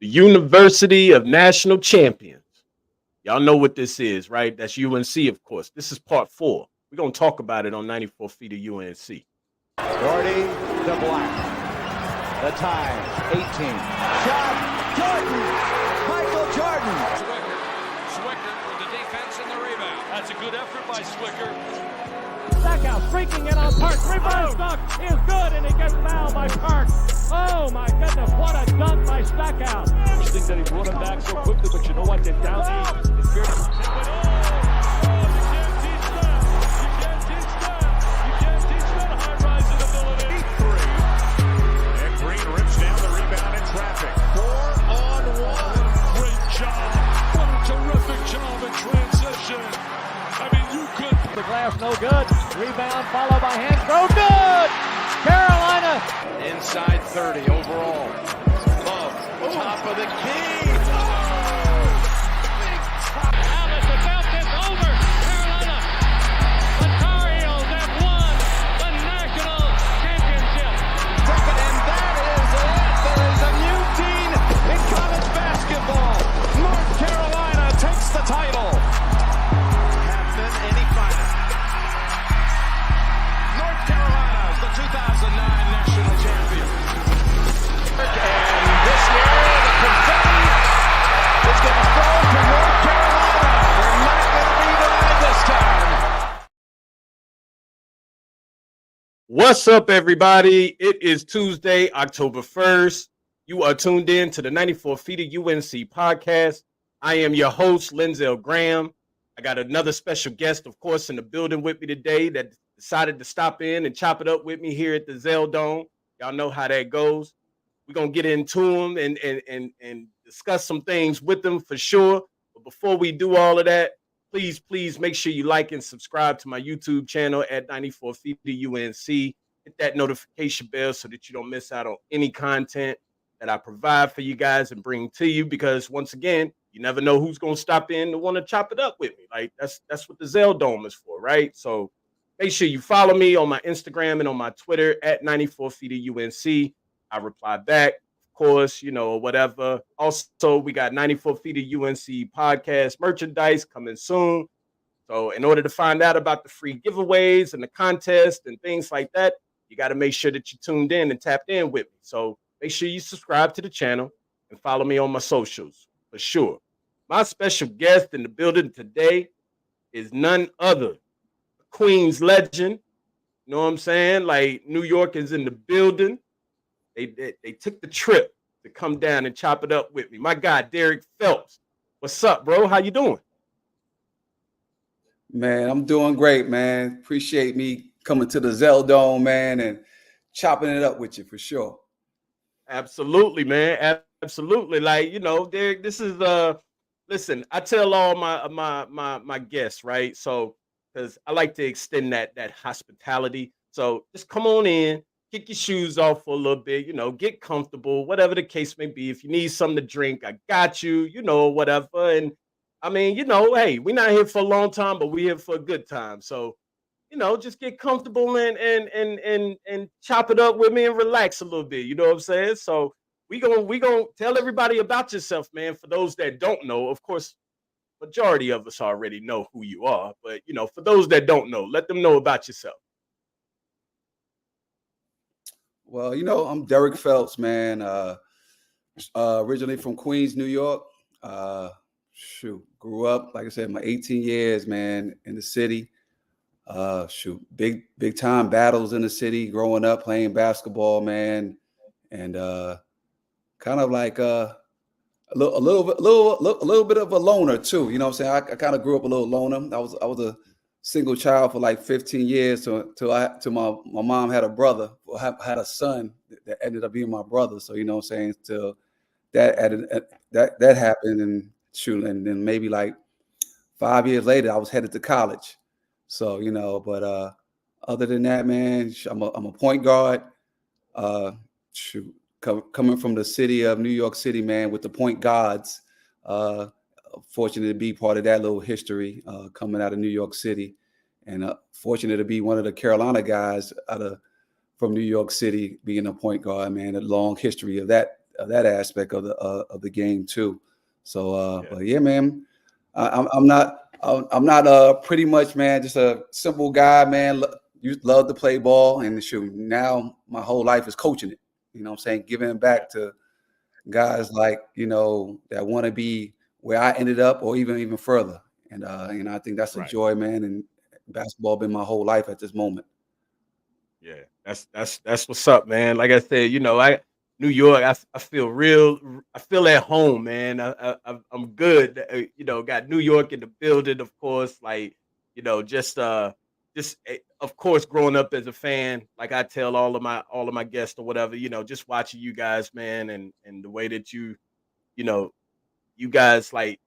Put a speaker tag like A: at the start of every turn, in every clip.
A: the University of National Champions. Y'all know what this is, right? That's UNC, of course. This is part 4. We're going to talk about it on 94 feet of UNC.
B: Gordy to Black. The time, 18. Shot, Jordan! Michael Jordan!
C: Swicker with the defense and the rebound. That's a good effort by Swicker.
D: Stackhouse streaking in on Park. Rebound stock is good, and he gets fouled by Park. Oh my goodness, what a dunk by Stackhouse.
C: I think that he brought him back so quickly, but you know what? They're down the East. It's very you can't teach that. You can't teach that. You can't teach that high-rising ability. 3. And Green rips down the rebound in traffic. 4-on-1. Great job. What a terrific job in transition. I mean, you could.
D: The glass no good. Rebound followed by hand throw. Good! Carolina.
C: Inside 30 overall. Love, top of the key.
D: Alice, the foul is over. Carolina. The Tar Heels have won the national championship.
B: And that is it. There is a new team in college basketball. North Carolina takes the title. Captain, any final. North Carolina, the 2009 national champion. And this year, the confetti is getting thrown to North Carolina. They're not going to be denied this time.
A: What's up, everybody? It is Tuesday, October 1st. You are tuned in to the 94 feet of UNC podcast. I am your host, Linzel Graham. I got another special guest, of course, in the building with me today that decided to stop in and chop it up with me here at the Zell Dome. Y'all know how that goes. We're going to get into him and discuss some things with him for sure. But before we do all of that, please make sure you like and subscribe to my YouTube channel at 94 feet of UNC. Hit that notification bell so that you don't miss out on any content that I provide for you guys and bring to you, because once again, you never know who's going to stop in and want to chop it up with me. Like that's what the Zell Dome is for, right? So make sure you follow me on my Instagram and on my Twitter at 94 feet of UNC. I reply back, of course, whatever. Also, we got 94 feet of UNC podcast merchandise coming soon. So in order to find out about the free giveaways and the contest and things like that, you got to make sure that you tuned in and tapped in with me. So make sure you subscribe to the channel and follow me on my socials for sure. My special guest in the building today is none other Queens legend. You know what I'm saying? Like, New York is in the building. They took the trip to come down and chop it up with me. My guy, Derrick Phelps. What's up, bro? How you doing?
E: Man, I'm doing great, man. Appreciate me coming to the Zell Dome, man, and chopping it up with you for sure.
A: Absolutely, man. Absolutely. Like, Derrick, this is listen, I tell all my guests, right? So, because I like to extend that hospitality. So just come on in, kick your shoes off for a little bit, get comfortable, whatever the case may be. If you need something to drink, I got you, whatever. And I mean, hey, we're not here for a long time, but we're here for a good time. So, just get comfortable and chop it up with me and relax a little bit. You know what I'm saying? So we gonna tell everybody about yourself, man. For those that don't know, of course, majority of us already know who you are, but for those that don't know, let them know about yourself.
E: Well, I'm Derrick Phelps, man. Originally from Queens, New York. Grew up, like I said, my 18 years, man, in the city. Big time battles in the city growing up, playing basketball, man, and kind of like a little bit of a loner too. You know what I'm saying? I kind of grew up a little loner. I was a single child for like 15 years till my mom had a brother, or had a son that ended up being my brother. So you know what I'm saying? Till that happened, and then maybe like 5 years later, I was headed to college. So but other than that, man, I'm a point guard. Coming from the city of New York City, man, with the Point Guards. Fortunate to be part of that little history coming out of New York City, and fortunate to be one of the Carolina guys from New York City, being a point guard, man. A long history of that that aspect of the game too. So,
A: Yeah.
E: but yeah, man, I'm not pretty much, man, just a simple guy, man. You love to play ball, and shoot, now my whole life is coaching it. You know what I'm saying? Giving back to guys like, that want to be where I ended up or even further. And I think that's a
A: Right.
E: joy, man. And basketball been my whole life at this moment.
A: Yeah, that's what's up, man. Like I said, New York, I I feel at home, man. I'm good. Got New York in the building, of course. Like, of course, growing up as a fan, like I tell all of my guests or whatever, just watching you guys, man, and the way that you know, you guys like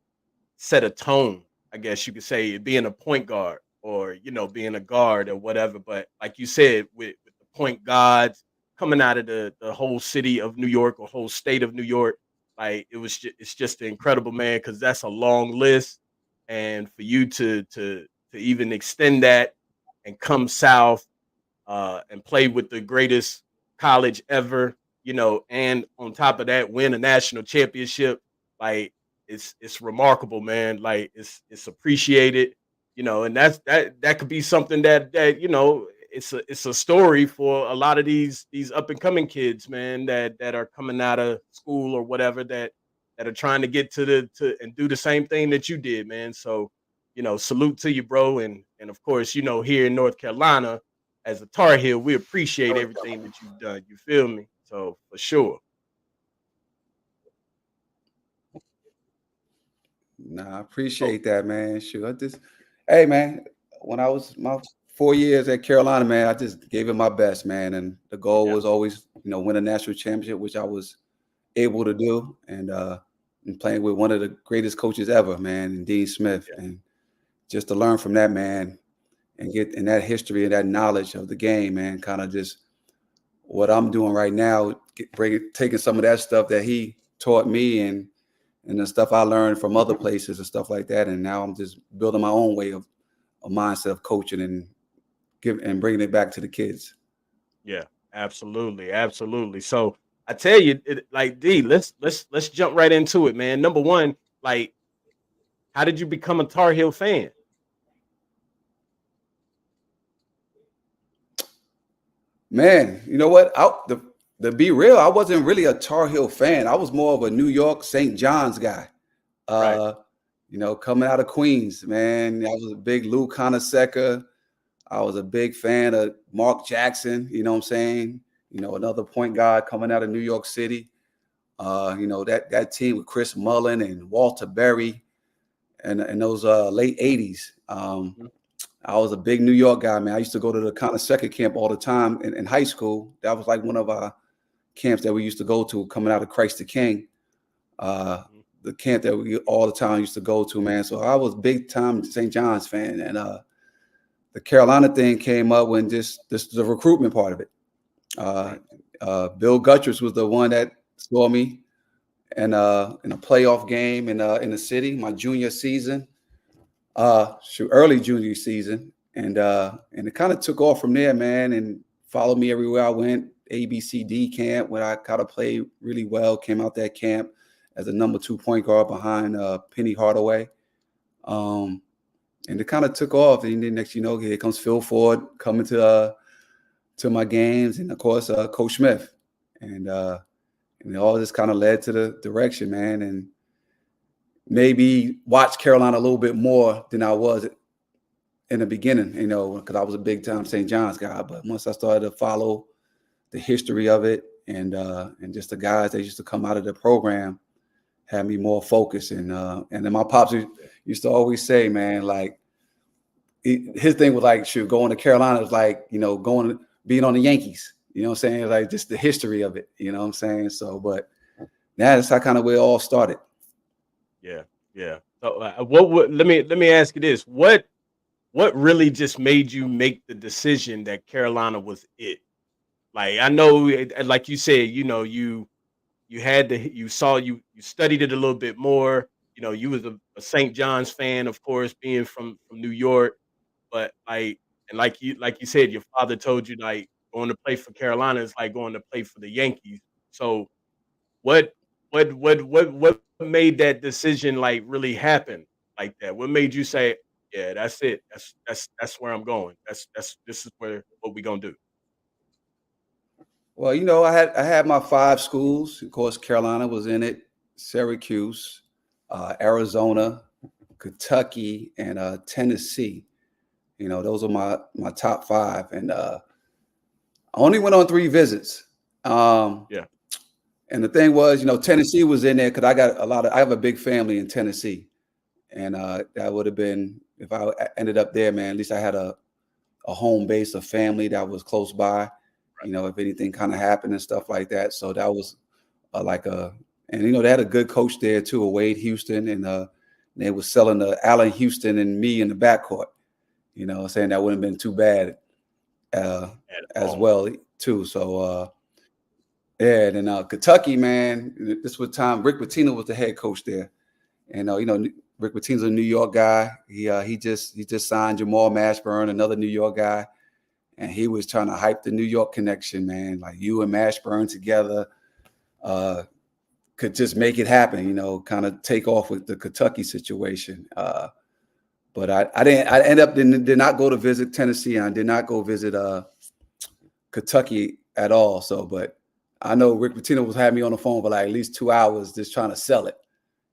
A: set a tone, I guess you could say, being a point guard or being a guard or whatever. But like you said, with the point guards coming out of the whole city of New York or whole state of New York, like it's just incredible, man, because that's a long list, and for you to even extend that and come south and play with the greatest college ever, and on top of that, win a national championship. Like it's remarkable, man. Like it's appreciated, and that could be something that it's a story for a lot of these up and coming kids, man, that are coming out of school or whatever that are trying to get to and do the same thing that you did, man. So, salute to you, bro, and of course, here in North Carolina as a Tar Heel, we appreciate everything that you've done. You feel me? So for sure.
E: Nah, I
A: Oh,
E: appreciate that, man. Shoot, hey, man, when I was my 4 years at Carolina, man, I just gave it my best, man. And the goal
A: yeah,
E: was always, win a national championship, which I was able to do. And playing with one of the greatest coaches ever, man, and Dean Smith.
A: yeah,
E: And just to learn from that man and get in that history and that knowledge of the game, man, kind of just what I'm doing right now, taking some of that stuff that he taught me and the stuff I learned from other places and stuff like that. And now I'm just building my own way of a mindset of coaching and bringing it back to the kids.
A: yeah. Absolutely, absolutely. So I tell you, like D, let's jump right into it, man. Number one, like, how did you become a Tar Heel fan?
E: Man, you know what? To be real, I wasn't really a Tar Heel fan. I was more of a New York St. John's guy.
A: Right.
E: Uh, coming out of Queens, man. I was a big Lou Conaseca. I was a big fan of Mark Jackson, you know what I'm saying? Another point guard coming out of New York City. That team with Chris Mullin and Walter Berry and those late 80s.
A: Mhm.
E: I was a big New York guy, man. I used to go to the Conaseca camp all the time in high school. That was like one of our camps that we used to go to coming out of Christ the King.
A: Mhm.
E: The camp that we all the time used to go to, man. So I was big time St. John's fan. And the Carolina thing came up when this the recruitment part of it. Uh,
A: Right.
E: Bill Guttress was the one that saw me in a playoff game in the city, my junior season, early junior season, and it kind of took off from there, man, and followed me everywhere I went. ABCD camp, where I kind of played really well, came out that camp as a number 2 point guard behind Penny Hardaway. And it kind of took off. And then next, here comes Phil Ford coming to my games, and of course Coach Smith, and it all just kind of led to the direction, man, and maybe watch Carolina a little bit more than I was in the beginning, because I was a big time St. John's guy. But once I started to follow the history of it and just the guys that used to come out of the program, had me more focused. And then my pops used to always say, man, like his thing was like, shoot, going to Carolina was like, being on the Yankees. You know what I'm saying? Like just the history of it. You know what I'm saying? So, but that's how kind of where it all started.
A: Yeah, yeah. So, what would let me ask you this: what really just made you make the decision that Carolina was it? Like I know, like you said, you had to you studied it a little bit more. You was a St. John's fan, of course, being from New York. But like you said, your father told you like going to play for Carolina is like going to play for the Yankees. So what made that decision like really happen like that? What made you say, yeah, that's it. That's where I'm going. This is what we gonna do.
E: Well, I had my 5 schools. Of course, Carolina was in it, Syracuse, Arizona, Kentucky, and Tennessee. Those are my top 5. And I only went on 3 visits.
A: Yeah.
E: And the thing was, Tennessee was in there because I have a big family in Tennessee. And that would have been, if I ended up there, man, at least I had a home base, a family that was close by, if anything kind of happened and stuff like that. So that was and they had a good coach there too, Wade Houston, and they was selling the Allen Houston and me in the backcourt, saying that wouldn't have been too bad as well too. So, yeah, and then Kentucky, man, this was time Rick Pitino was the head coach there. And, Rick Pitino's a New York guy. He just signed Jamal Mashburn, another New York guy. And he was trying to hype the New York connection, man. Like you and Mashburn together could just make it happen, kind of take off with the Kentucky situation. But I did not go to visit Tennessee. And I did not go visit Kentucky at all. So, but I know Rick Pitino was having me on the phone for like at least 2 hours just trying to sell it.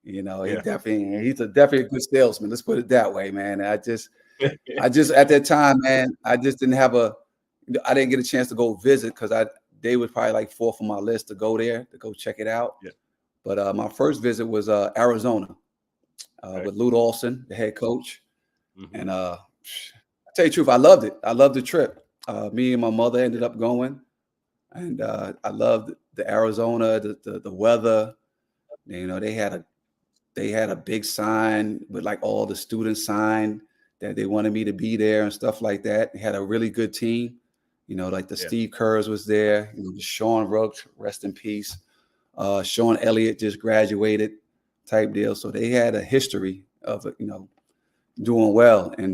E: He's definitely a good salesman. Let's put it that way, man. I just at that time, man, I just didn't I didn't get a chance to go visit because they was probably like 4th on my list to go there to go check it out.
A: Yeah.
E: But my first visit was Arizona with Lute Olson, the head coach. Mm-hmm. And I tell you the truth, I loved it. I loved the trip. Me and my mother ended up going, and I loved the Arizona, the weather. They had a big sign with like all the students signed that they wanted me to be there and stuff like that. They had a really good team, like the Steve Kerrs was there, the Sean Rooks, rest in peace. Sean Elliott just graduated type deal. So they had a history of, doing well. And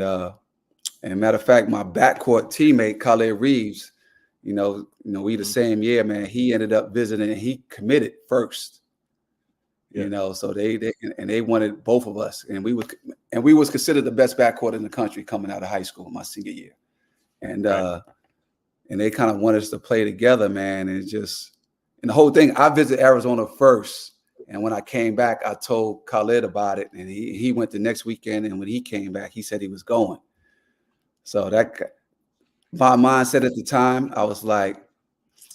E: matter of fact, my backcourt teammate, Khaled Reeves, we the same year, man, he ended up visiting and he committed first. So they wanted both of us, and we was considered the best backcourt in the country coming out of high school my senior year, and they kind of wanted us to play together, man, and the whole thing. I visited Arizona first, and when I came back, I told Khaled about it, and he went the next weekend, and when he came back, he said he was going. So that my mindset at the time, I was like,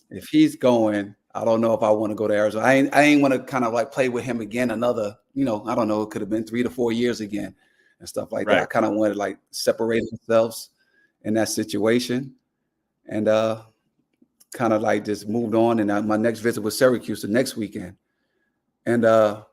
E: if he's going, I don't know if I want to go to Arizona. I ain't want to kind of like play with him again another, I don't know, it could have been 3 to 4 years again and stuff like that. I kind of wanted to like separate ourselves in that situation and kind of like just moved on. And my next visit was Syracuse the next weekend. And I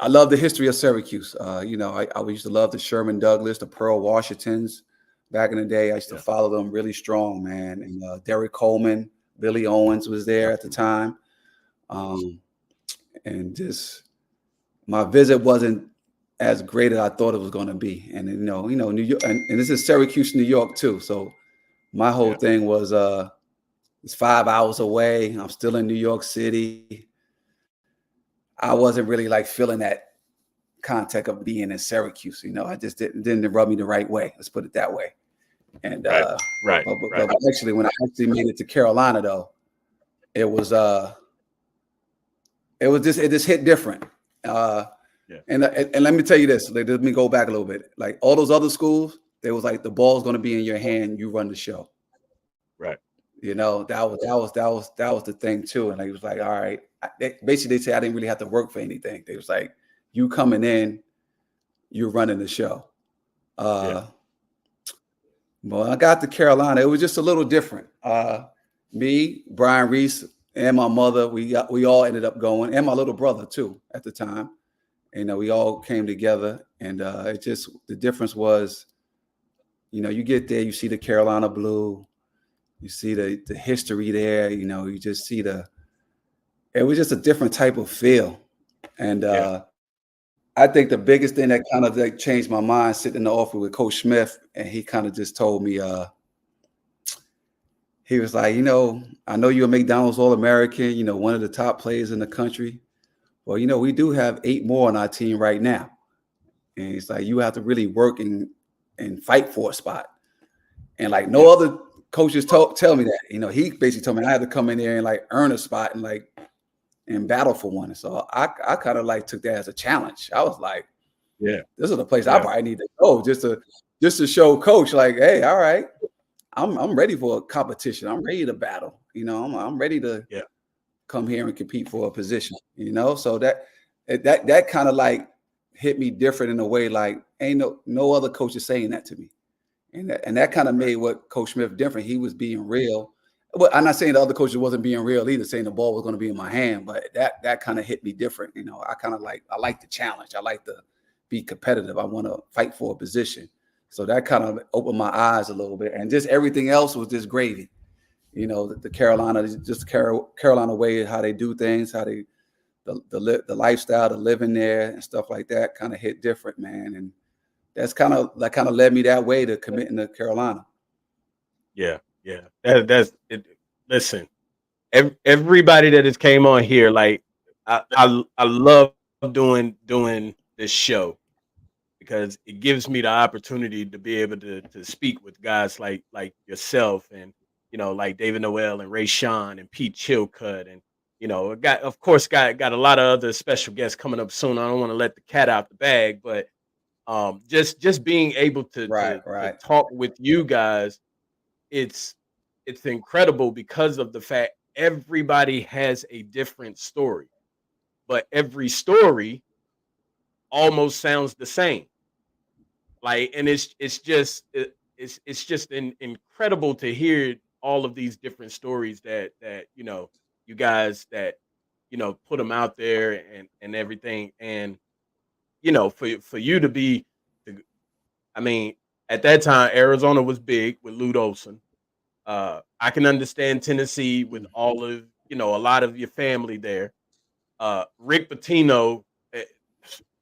E: love the history of Syracuse. I used to love the Sherman Douglas, the Pearl Washingtons back in the day. I used to follow them really strong, man. And Derrick Coleman, Billy Owens was there at the time. And just my visit wasn't as great as I thought it was going to be. And, New York, and this is Syracuse, New York too. So my whole thing was, it's 5 hours away. I'm still in New York City. I wasn't really like feeling that contact of being in Syracuse. I just didn't rub me the right way. Let's put it that way. And but actually, when I actually made it to Carolina, though, it just hit different. And let me tell you this. Let me go back a little bit. Like all those other schools, they was like the ball's going to be in your hand. You run the show.
A: Right.
E: That was the thing too. And it was like, all right. Basically, they say I didn't really have to work for anything. They was like, you coming in, you're running the show. Well, I got to Carolina. It was just a little different. Me, Brian Reese, and my mother, we all ended up going, and my little brother too at the time. And we all came together. And the difference was, you get there, you see the Carolina blue, you see the history there. You just see it was just a different type of feel. And I think the biggest thing that kind of like changed my mind sitting in the office with Coach Smith, and he kind of just told me, he was like, I know you're a McDonald's All-American, one of the top players in the country, well, we do have 8 more on our team right now. And it's like, you have to really work and fight for a spot. And like no other coaches tell me that. He basically told me I had to come in there and like earn a spot and battle for one. And so I kind of like took that as a challenge. I was like,
A: Yeah,
E: this is the place I probably need to go just to show coach like, hey, all right, I'm ready for a competition. I'm ready to battle. I'm ready to come here and compete for a position. So that kind of like hit me different in a way. Like ain't no other coach is saying that to me. And that kind of made what Coach Smith different. He was being real. But I'm not saying the other coaches wasn't being real either, saying the ball was going to be in my hand. But that kind of hit me different. I like the challenge. I like to be competitive. I want to fight for a position. So that kind of opened my eyes a little bit. And just everything else was just gravy. The Carolina way, how they do things, how they the lifestyle, the living there and stuff like that kind of hit different, man. And that kind of led me that way to committing to Carolina.
A: Yeah. That's it. Listen, everybody that has came on here, like I love doing this show because it gives me the opportunity to be able to speak with guys like yourself and like David Noel and Ray Sean and Pete Chilcutt and got a lot of other special guests coming up soon. I don't want to let the cat out the bag, but just being able to talk with you guys, it's incredible because of the fact everybody has a different story, but every story almost sounds the same. Like, and it's just incredible to hear all of these different stories that you guys that put them out there and everything. And for you to be, I mean, at that time Arizona was big with Lute Olson. I can understand Tennessee with all of a lot of your family there. Rick Pitino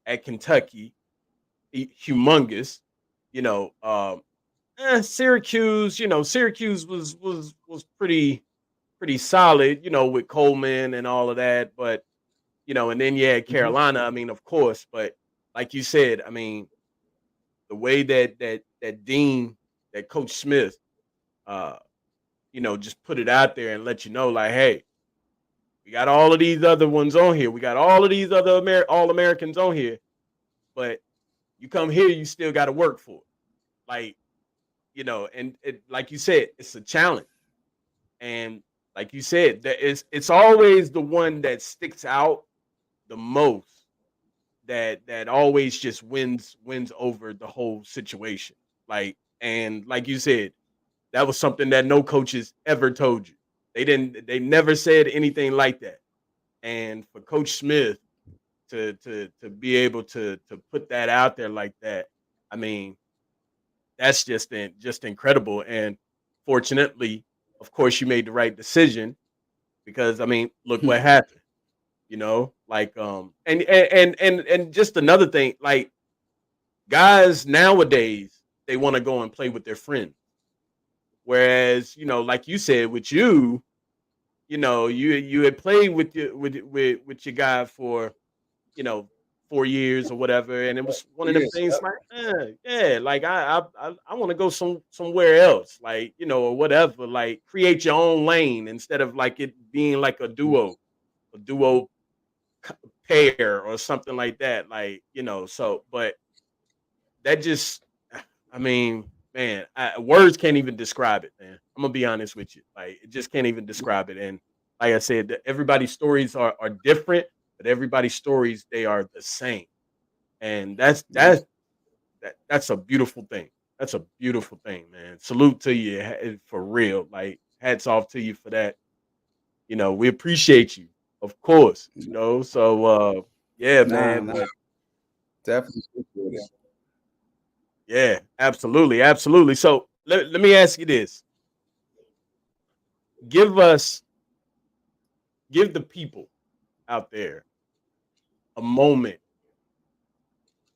A: at Kentucky, humongous. Syracuse. Syracuse was pretty solid. With Coleman and all of that. But and then you had Carolina. I mean, of course. But like you said, I mean, the way that Dean, that Coach Smith, just put it out there and let you know, like, hey, we got all of these other ones on here. We got all of these other All-Americans on here. But you come here, you still got to work for it. Like, and like you said, it's a challenge. And like you said, it's always the one that sticks out the most that always just wins over the whole situation. And like you said, that was something that no coaches ever told you. They never said anything like that. And for Coach Smith to be able to put that out there like that, I mean, that's just incredible. And fortunately, of course, you made the right decision because I mean, look what happened. And just another thing, like guys nowadays, they want to go and play with their friends. Whereas, like you said, with you, you had played with your guy for, 4 years or whatever, and it was one of them things like, like I want to go somewhere else, like or whatever, like create your own lane instead of like it being like a duo pair or something like that, like So, but that just, I mean, man, words can't even describe it, man. I'm gonna be honest with you, like it just can't even describe it. And like I said, everybody's stories are different, but everybody's stories, they are the same, and that's a beautiful thing. That's a beautiful thing, man. Salute to you for real. Like hats off to you for that. We appreciate you, of course. So yeah, man.
E: Nah. Definitely.
A: Yeah, absolutely. So let me ask you this: give the people out there a moment.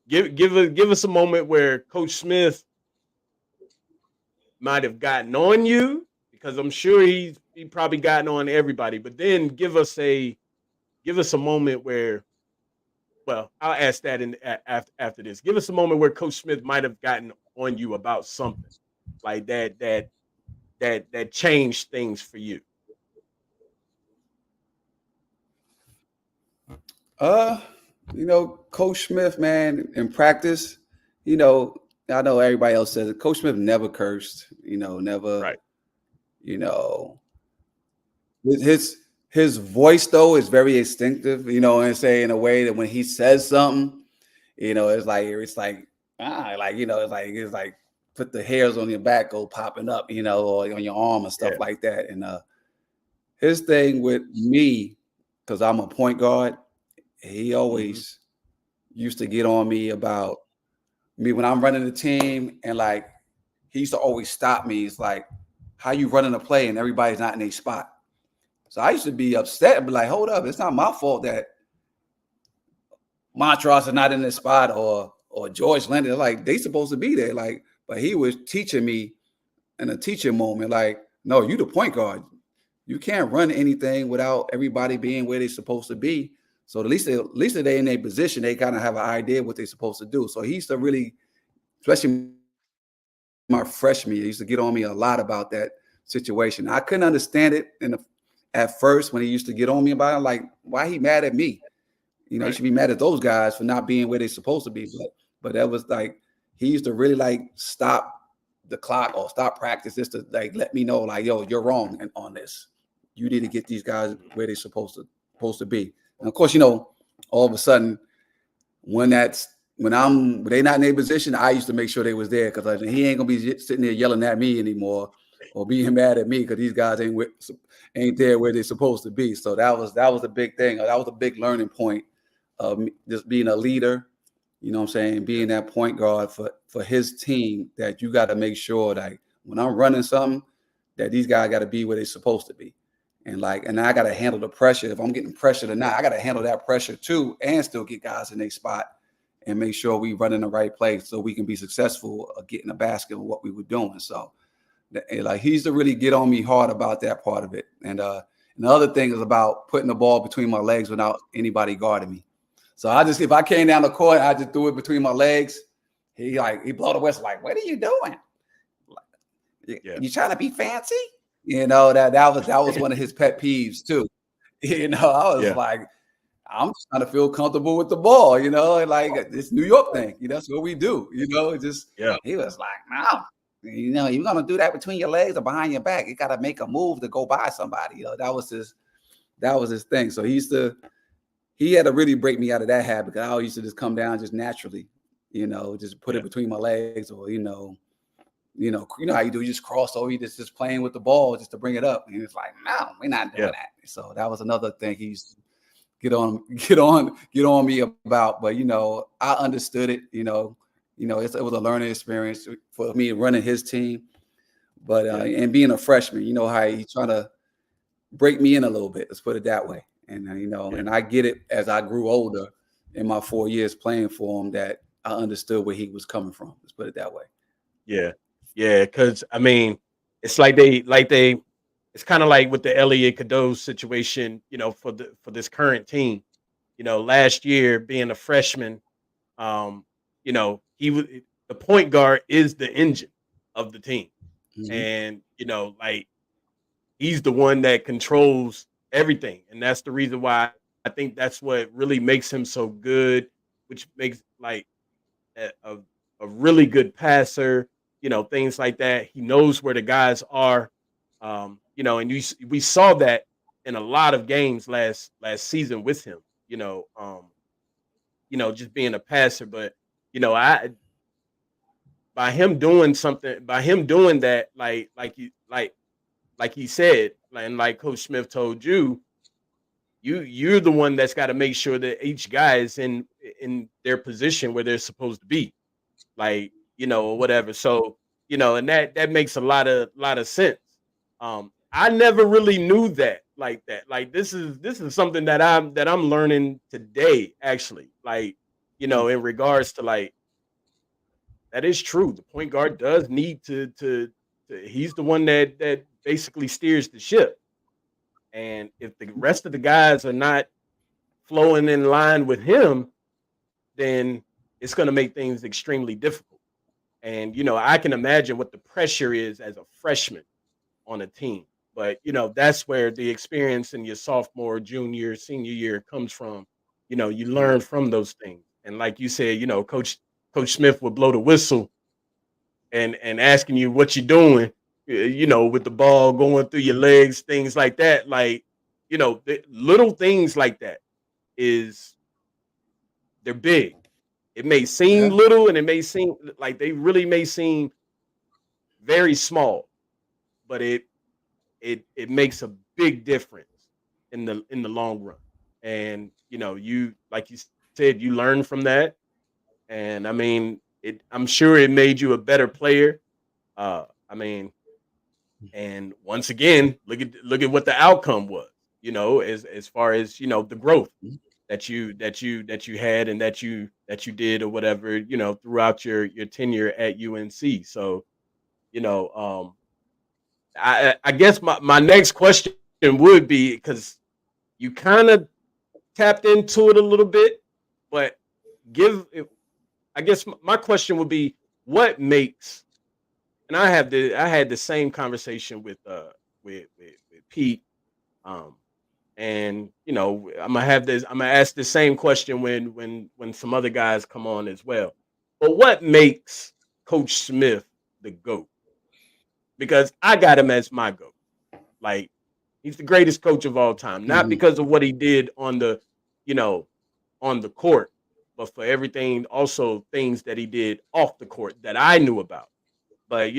A: Give us a moment where Coach Smith might have gotten on you, because I'm sure he probably gotten on everybody. But then give us a moment where Well, I'll ask that after this. Give us a moment where Coach Smith might have gotten on you about something like that changed things for you.
E: Coach Smith, man, in practice, I know everybody else says it. Coach Smith never cursed, never,
A: Right.
E: His voice though is very instinctive, and say in a way that when he says something, it's like it's like put the hairs on your back go popping up, or on your arm and stuff like that. And his thing with me, because I'm a point guard, he always used to get on me about me when I'm running the team, and like he used to always stop me. It's like, how you running a play and everybody's not in a spot? So I used to be upset and be like, hold up, it's not my fault that Montrose are not in this spot or George Leonard. Like, they supposed to be there. Like, but he was teaching me in a teaching moment, like, no, you the point guard. You can't run anything without everybody being where they're supposed to be. So at least they're in their position, they kind of have an idea what they're supposed to do. So he used to really, especially my freshman year, he used to get on me a lot about that situation. I couldn't understand it at first when he used to get on me about it, like, why he mad at me? He should be mad at those guys for not being where they're supposed to be. But that was like, he used to really like stop the clock or stop practice just to like let me know, like, yo, you're wrong on this. You need to get these guys where they're supposed to be. And of course, all of a sudden, when they're not in their position, I used to make sure they was there, because he ain't gonna be sitting there yelling at me anymore or being mad at me because these guys ain't there where they're supposed to be. So that was a big thing. That was a big learning point of me just being a leader. You know what I'm saying? Being that point guard for his team, that you got to make sure that when I'm running something, that these guys got to be where they're supposed to be. And I got to handle the pressure. If I'm getting pressured or not, I got to handle that pressure too, and still get guys in their spot and make sure we run in the right place so we can be successful getting the basket of what we were doing. So like, he used to really get on me hard about that part of it. And the other thing is about putting the ball between my legs without anybody guarding me. So if I came down the court, I just threw it between my legs. He blow the whistle, like, what are you doing? You trying to be fancy? That was one of his pet peeves too. I was like, I'm just trying to feel comfortable with the ball, like this New York thing. That's what we do. He was like, no, you're gonna do that between your legs or behind your back. You got to make a move to go by somebody. That was his thing. So he had to really break me out of that habit, because I used to just come down just naturally, just put it between my legs, or you know how you do, you just cross over, you just playing with the ball just to bring it up. And it's like, no, we're not doing that. So that was another thing he used to get on me about. But I understood it. It was a learning experience for me running his team. But and being a freshman, how he trying to break me in a little bit. Let's put it that way. And and I get it as I grew older in my 4 years playing for him, that I understood where he was coming from. Let's put it that way.
A: Yeah. Because it's like it's kind of like with the Elliot Cadeau situation, for this current team. Last year being a freshman, he was the point guard is the engine of the team, and he's the one that controls everything, and that's the reason why I think that's what really makes him so good, which makes a really good passer, things like that. He knows where the guys are, and we saw that in a lot of games last season with him, just being a passer. But by him doing that, like he said, and like Coach Smith told you, you're the one that's got to make sure that each guy is in their position where they're supposed to be, or whatever. So, and that makes a lot of sense. I never really knew that like that. Like, this is something that I'm learning today, actually. In regards to that is true. The point guard does need to he's the one that basically steers the ship. And if the rest of the guys are not flowing in line with him, then it's going to make things extremely difficult. And, I can imagine what the pressure is as a freshman on a team. But, that's where the experience in your sophomore, junior, senior year comes from. You learn from those things. And like you said, Coach Smith would blow the whistle and asking you what you're doing, with the ball going through your legs, things like that. Like, the little things like that they're big. It may seem little, and it may seem like they really may seem very small, but it makes a big difference in the long run. And you, like you said, you learn from that. And I mean, I'm sure it made you a better player. I mean, and once again, look at what the outcome was. As far as the growth that you had and that you did or whatever, throughout your tenure at UNC. So, I guess my next question would be, because you kind of tapped into it a little bit, but I guess my question would be, what makes, and I had the same conversation with Pete, and I'm gonna ask the same question when some other guys come on as well. But what makes Coach Smith the GOAT? Because I got him as my GOAT. Like, he's the greatest coach of all time, not because of what he did on the court, but for everything, also things that he did off the court that I knew about. But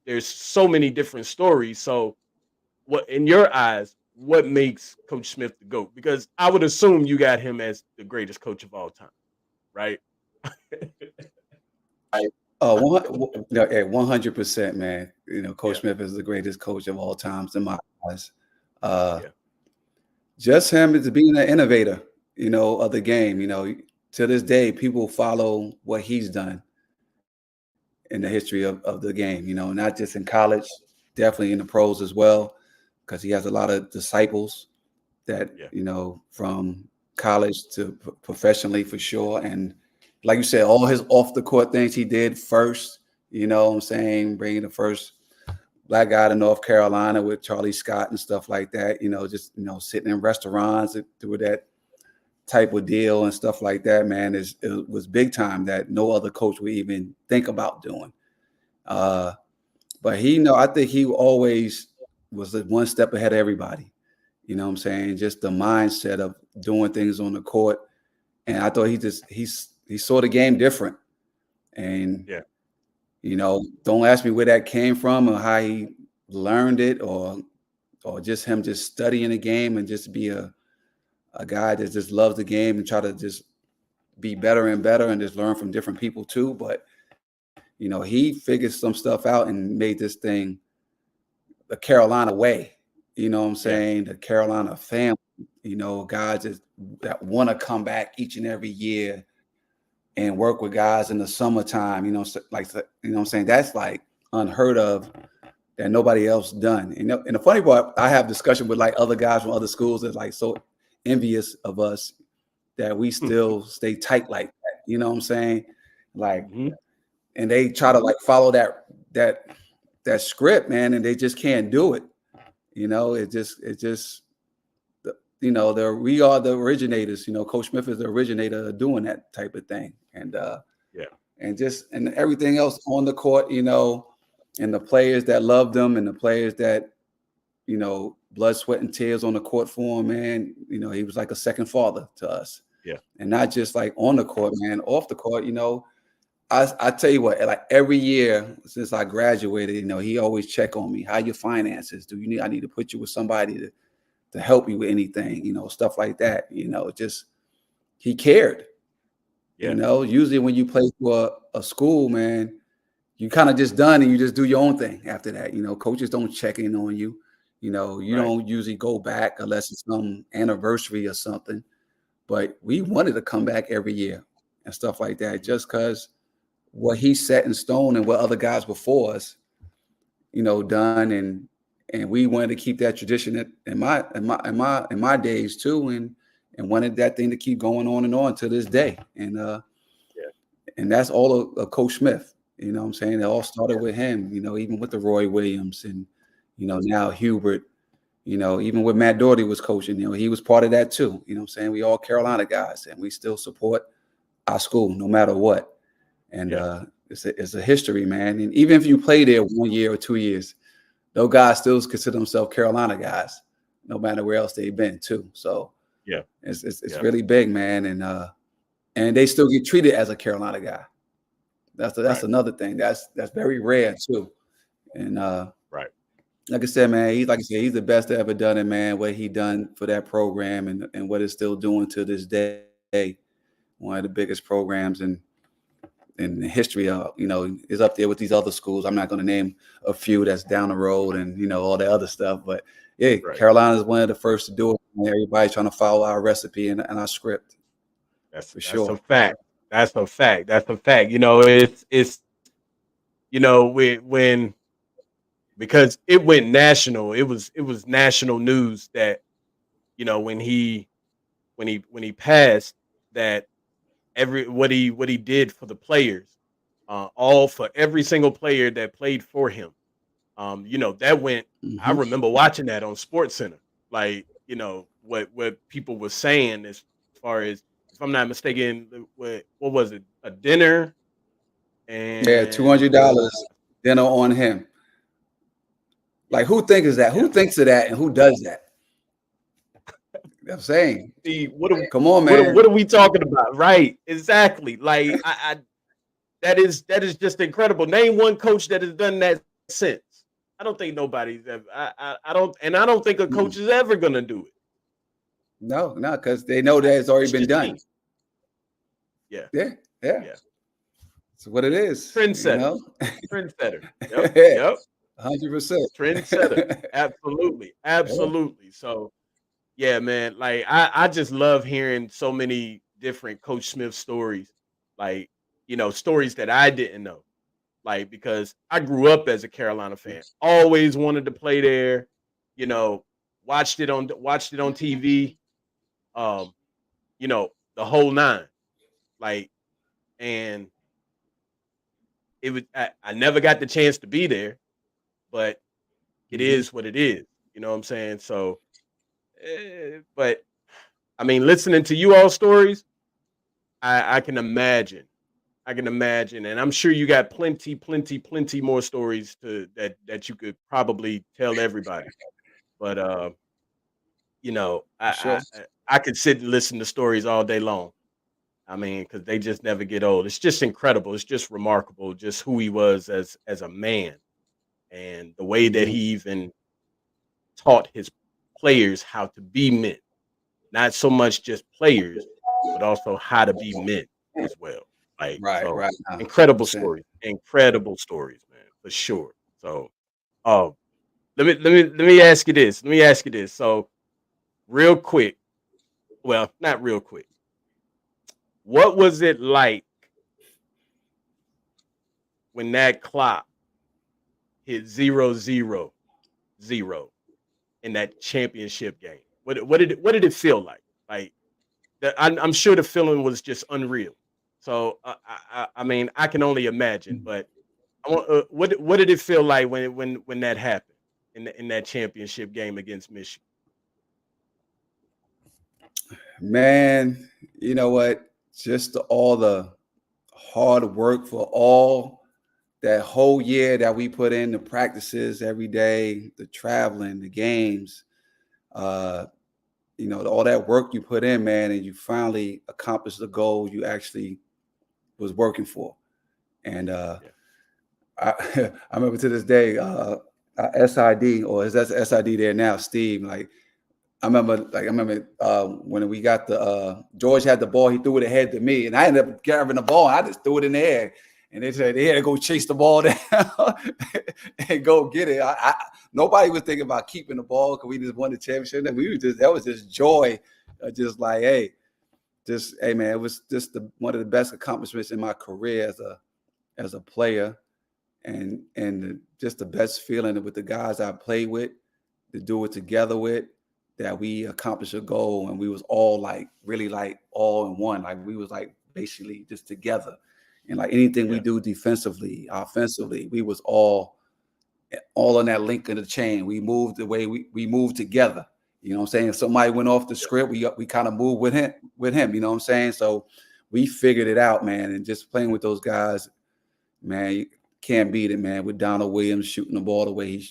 A: there's so many different stories. So, what, in your eyes, what makes Coach Smith the GOAT? Because I would assume you got him as the greatest coach of all time, right?
E: 100%, man. Coach Smith is the greatest coach of all times in my eyes. Just him as being an innovator, of the game. To this day, people follow what he's done in the history of the game. Not just in college, definitely in the pros as well, because he has a lot of disciples that from college to professionally, for sure. And like you said, all his off the court things he did first, what I'm saying, bringing the first black guy to North Carolina with Charlie Scott and stuff like that, just, sitting in restaurants through that type of deal and stuff like that, man, it was big time that no other coach would even think about doing. But I think he always was one step ahead of everybody. What I'm saying? Just the mindset of doing things on the court. And I thought he saw the game different. And, don't ask me where that came from or how he learned it, or just him just studying the game and just be a guy that just loves the game and try to just be better and better and just learn from different people too. But, he figured some stuff out and made this thing the Carolina way. What I'm saying? The Carolina family, guys that want to come back each and every year and work with guys in the summertime, what I'm saying? That's like unheard of, that nobody else done. And the funny part, I have discussion with like other guys from other schools that's like so envious of us that we still stay tight like that. What I'm saying? Like, and they try to like follow that script, man, and they just can't do it. We are the originators. Coach Smith is the originator of doing that type of thing. And and everything else on the court, and the players that loved them and the players that, blood, sweat, and tears on the court for him, man. He was like a second father to us. Yeah. And not just like on the court, man, off the court, I tell you what, like every year since I graduated, he always check on me. How your finances? I need to put you with somebody to help you with anything, stuff like that. Just he cared. Usually when you play for a school, man, you kind of just done and you just do your own thing after that. Coaches don't check in on you. You don't usually go back unless it's some anniversary or something. But we wanted to come back every year and stuff like that, just because what he set in stone and what other guys before us, done, and we wanted to keep that tradition in my days too, and wanted that thing to keep going on and on to this day. And that's all of Coach Smith. You know what I'm saying? It all started with him, even with the Roy Williams and, now Hubert, even with Matt Doherty was coaching, he was part of that too. You know what I'm saying? We all Carolina guys, and we still support our school no matter what. And it's a history, man. And even if you play there 1 year or 2 years, those guys still consider themselves Carolina guys, no matter where else they've been too. So it's really big, man. And they still get treated as a Carolina guy. That's another thing. That's very rare too. And like I said, man, he's the best that ever done it, man. What he done for that program and what it's still doing to this day. One of the biggest programs in the history of, is up there with these other schools. I'm not going to name a few that's down the road and, all the other stuff. But Carolina is one of the first to do it. Everybody's trying to follow our recipe and our script.
A: That's
E: sure.
A: a fact. That's a fact. It's when because it went national. It was national news that when he passed, that what he did for the players, all for every single player that played for him. That went. I remember watching that on SportsCenter. Like what people were saying as far as, if I'm not mistaken, what was it? A dinner and
E: $200 dinner on him. Like, who thinks that? Who thinks of that, and who does that? I'm saying.
A: See,
E: come on, man.
A: What are we talking about? Right? Exactly. Like that is just incredible. Name one coach that has done that since. I don't think nobody's ever. I don't think a coach is ever gonna do it.
E: No, because they know that it's already been done.
A: Yeah.
E: That's what it is.
A: Trendsetter. Trendsetter. Yep.
E: 100%.
A: Trendsetter. Absolutely. So, yeah, man. Like I just love hearing so many different Coach Smith stories. Like, stories that I didn't know. Like, because I grew up as a Carolina fan. Always wanted to play there. Watched it on TV. The whole nine. Like, and it was I never got the chance to be there, but it is what it is. You know what I'm saying? So, but I mean, listening to you all stories, I can imagine. And I'm sure you got plenty more stories that you could probably tell everybody. But
E: Sure.
A: I could sit and listen to stories all day long. I mean, because they just never get old. It's just incredible. It's just remarkable, just who he was as a man, and the way that he even taught his players how to be men. Not so much just players, but also how to be men as well. Like,
E: Right.
A: Incredible stories, man, for sure. So, let me ask you this. So, real quick. Well, not real quick. What was it like when that clock hit 0-0-0 in that championship game? What did it feel like? Like, I'm sure the feeling was just unreal. So I mean, I can only imagine. But I want what did it feel like when that happened in that championship game against Michigan?
E: Man, you know what? Just all the hard work for all that whole year that we put in, the practices every day, the traveling, the games, all that work you put in, man, and you finally accomplished the goal you actually was working for. And I remember to this day, SID, or is that SID there now, Steve? Like, I remember when we got the George had the ball, he threw it ahead to me, and I ended up grabbing the ball. And I just threw it in the air, and they said they had to go chase the ball down and go get it. Nobody was thinking about keeping the ball because we just won the championship. That was just joy, just like, hey, man, it was just one of the best accomplishments in my career as a player, and just the best feeling with the guys I played with, to do it together with. that we accomplished a goal and we was all like really like all in one. Like we was like basically just together. And like anything we do defensively, offensively, we was all on that link in the chain. We moved the way we moved together. You know what I'm saying? If somebody went off the script, we kind of moved with him, you know what I'm saying? So we figured it out, man. And just playing with those guys, man, you can't beat it, man. With Donald Williams shooting the ball the way he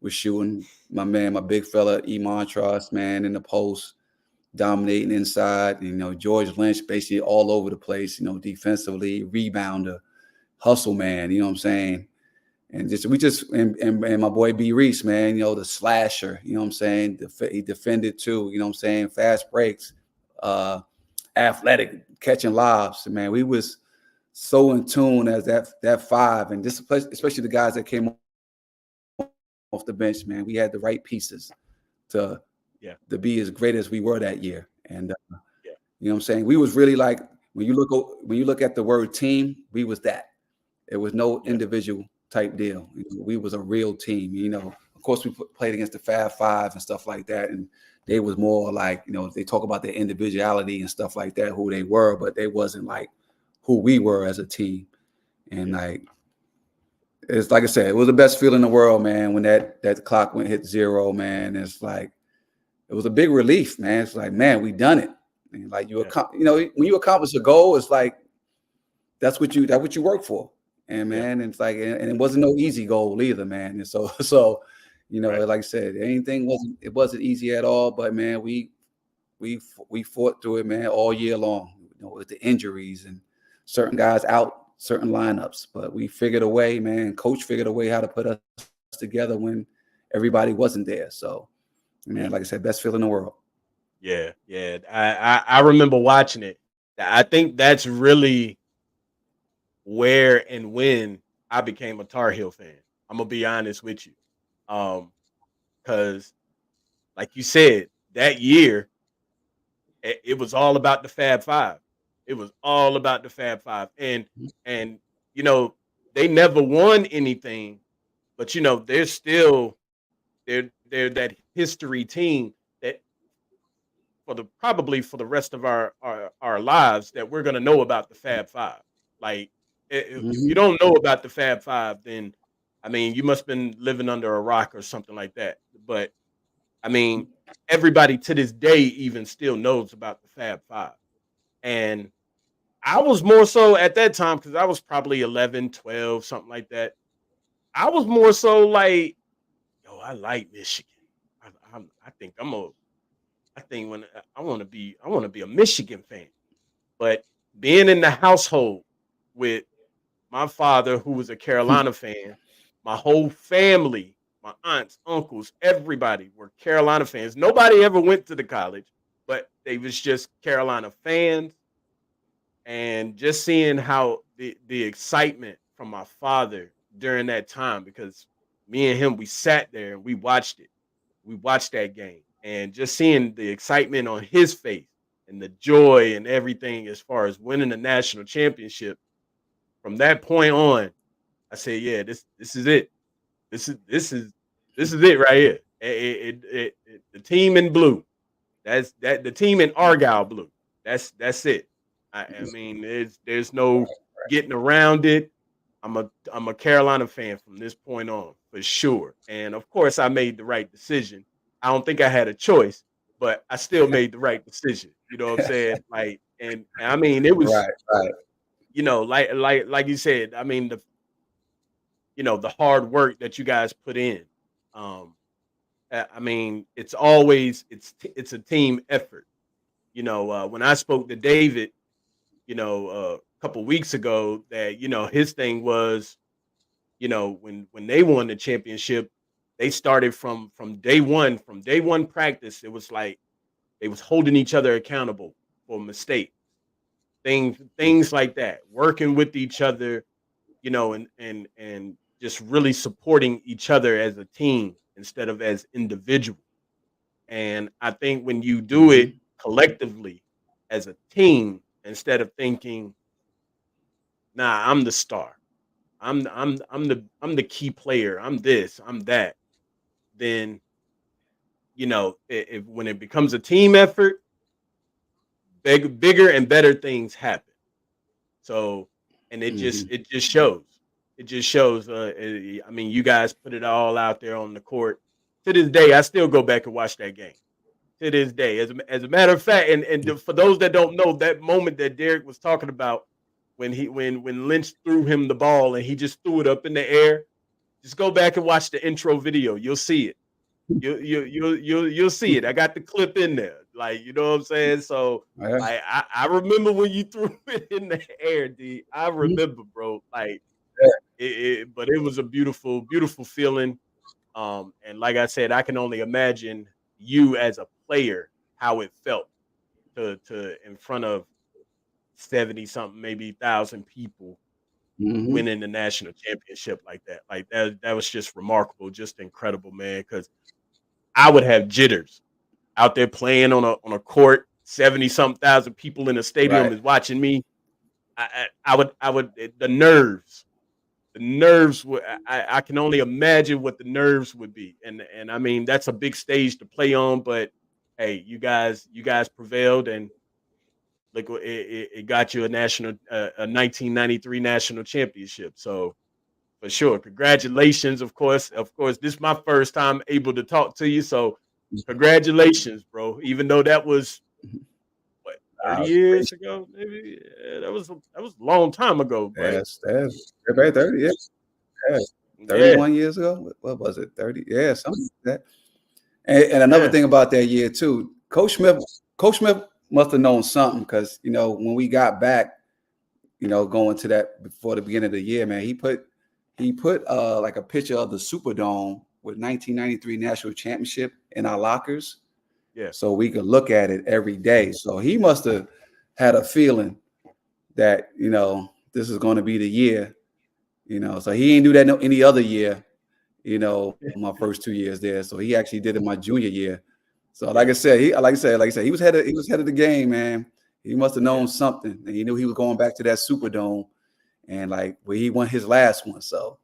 E: was shooting. My man, my big fella, Iman Trust, man, in the post, dominating inside. You know, George Lynch basically all over the place, you know, defensively, rebounder, hustle, man, you know what I'm saying? And and my boy B. Reese, man, you know, the slasher, you know what I'm saying? He defended too, you know what I'm saying? Fast breaks, athletic, catching lobs. Man, we was so in tune as that five, and just especially the guys that came off the bench, man. We had the right pieces to be as great as we were that year. And you know what I'm saying? We was really like, when you look at the word team, we was that. It was no individual type deal. You know, we was a real team. You know, of course we played against the Fab Five and stuff like that, and they was more like, you know, they talk about their individuality and stuff like that, who they were, but they wasn't like who we were as a team. And like, it's like I said, it was the best feeling in the world, man, when that clock hit zero, man. It's like, it was a big relief, man. It's like, man, we done it. And like you know, when you accomplish a goal, it's like that's what you work for. And man, it's like, and it wasn't no easy goal either, man. And so you know, like I said, it wasn't easy at all. But man, we fought through it, man, all year long. You know, with the injuries and certain guys out, certain lineups, but we figured a way, man. Coach figured a way how to put us together when everybody wasn't there. So, man, like I said, best feeling in the world.
A: Yeah. I remember watching it. I think that's really where and when I became a Tar Heel fan. I'm gonna be honest with you, because like you said, that year it was all about the Fab Five. It was all about the Fab Five, and you know, they never won anything, but you know, they're that history team that probably for the rest of our lives that we're gonna know about the Fab Five. Like, if you don't know about the Fab Five, then I mean, you must have been living under a rock or something like that. But I mean, everybody to this day even still knows about the Fab Five. And I was more so at that time, because I was probably 11, 12, something like that. I was more so like, yo, I like Michigan. I think when I want to be a Michigan fan. But being in the household with my father, who was a Carolina fan, my whole family, my aunts, uncles, everybody were Carolina fans. Nobody ever went to the college, but they was just Carolina fans. And just seeing how the excitement from my father during that time, because me and him, we sat there and we watched it. We watched that game, and just seeing the excitement on his face and the joy and everything as far as winning the national championship. From that point on, I said, yeah, this is it. This is it right here. The team in blue. That's the team in Argyle blue. That's it. I mean, there's no getting around it. I'm a Carolina fan from this point on for sure. And of course, I made the right decision. I don't think I had a choice, but I still made the right decision. You know what I'm saying? Like, and I mean, it was
E: right.
A: You know, like you said. I mean, the hard work that you guys put in. I mean, it's always it's a team effort. You know, when I spoke to David, a couple weeks ago, that his thing was, when they won the championship, they started from day one practice. It was like they was holding each other accountable for mistakes, things like that, working with each other, and just really supporting each other as a team instead of as individuals. And I think when you do it collectively as a team, instead of thinking, nah, I'm the star, I'm the key player, I'm this, I'm that, then when it becomes a team effort, bigger and better things happen. So, and it just shows. It just shows. I mean, you guys put it all out there on the court. To this day, I still go back and watch that game. To this day, as a matter of fact, and for those that don't know, that moment that Derrick was talking about when Lynch threw him the ball and he just threw it up in the air, just go back and watch the intro video. You'll see it. You'll see it. I got the clip in there. Like, you know what I'm saying? So I remember when you threw it in the air, D. I remember, bro. Like, but it was a beautiful, beautiful feeling. And like I said, I can only imagine you as a player how it felt to in front of 70 something, maybe 1,000 people winning the national championship like that. Like that was just remarkable, just incredible, man. Because I would have jitters out there playing on a court, 70 something thousand people in a stadium is watching me. I would the nerves. The nerves would I can only imagine what the nerves would be. And I mean, that's a big stage to play on, but hey, you guys prevailed, and look, it got you a 1993 national championship. So for sure, congratulations. Of course, this is my first time able to talk to you. So congratulations, bro. Even though that was 30 years ago, maybe that was a long time ago, bro.
E: That's about 30 years. Yeah. 31 years ago. What was it? 30? Yeah, something like that. And another thing about that year too, Coach Smith must have known something, because when we got back, going to that before the beginning of the year, man, he put like a picture of the Superdome with 1993 national championship in our lockers.
A: Yeah.
E: So we could look at it every day. So he must have had a feeling that, this is going to be the year, so he didn't do that any other year, my first 2 years there. So he actually did it my junior year. So like I said, he was head of the game, man. He must have known something, and he knew he was going back to that Superdome, and where he won his last one. So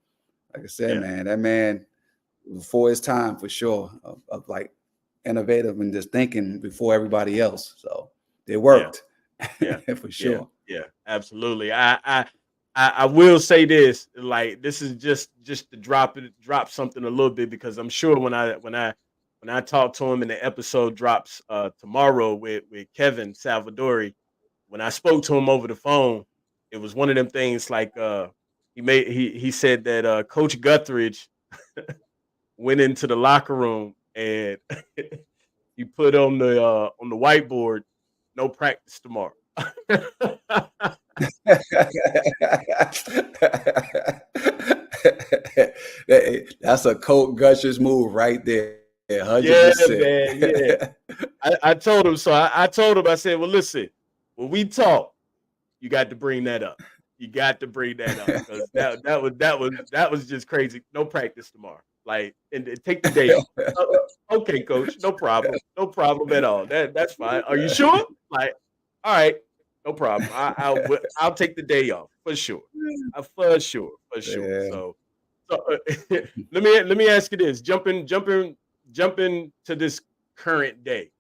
E: like I said, man, that man before his time for sure, of innovative and just thinking before everybody else. So it worked.
A: Yeah.
E: For sure.
A: Yeah, absolutely. I will say this, this is just to drop something a little bit, because I'm sure when I talk to him and the episode drops tomorrow with Kevin Salvadori, when I spoke to him over the phone, it was one of them things he said that Coach Guthridge went into the locker room and he put on the whiteboard, no practice tomorrow.
E: That's a Coach Guthridge move right there. 100%.
A: Yeah, man. Yeah. I told him so. I told him, I said, well, listen, when we talk, you got to bring that up. You got to bring that up, because that was just crazy. No practice tomorrow. And take the day off. Okay, coach, no problem at all. That's fine. Are you sure? All right, no problem. I'll take the day off for sure. For sure.
E: Yeah.
A: So let me ask you this. Jumping to this current day,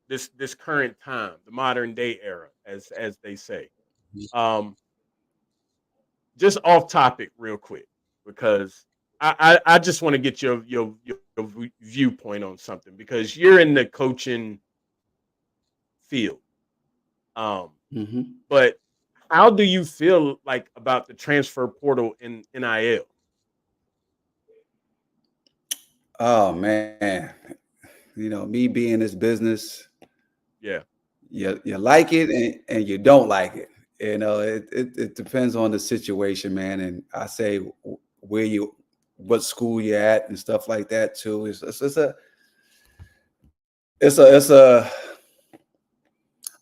A: this current time, the modern day era, as they say. Just off topic, real quick, because I just want to get your viewpoint on something, because you're in the coaching field. But how do you feel about the transfer portal in NIL?
E: Oh man, me being in this business, you like it and you don't like it. It depends on the situation, man. And I say what school you're at and stuff like that too. It's a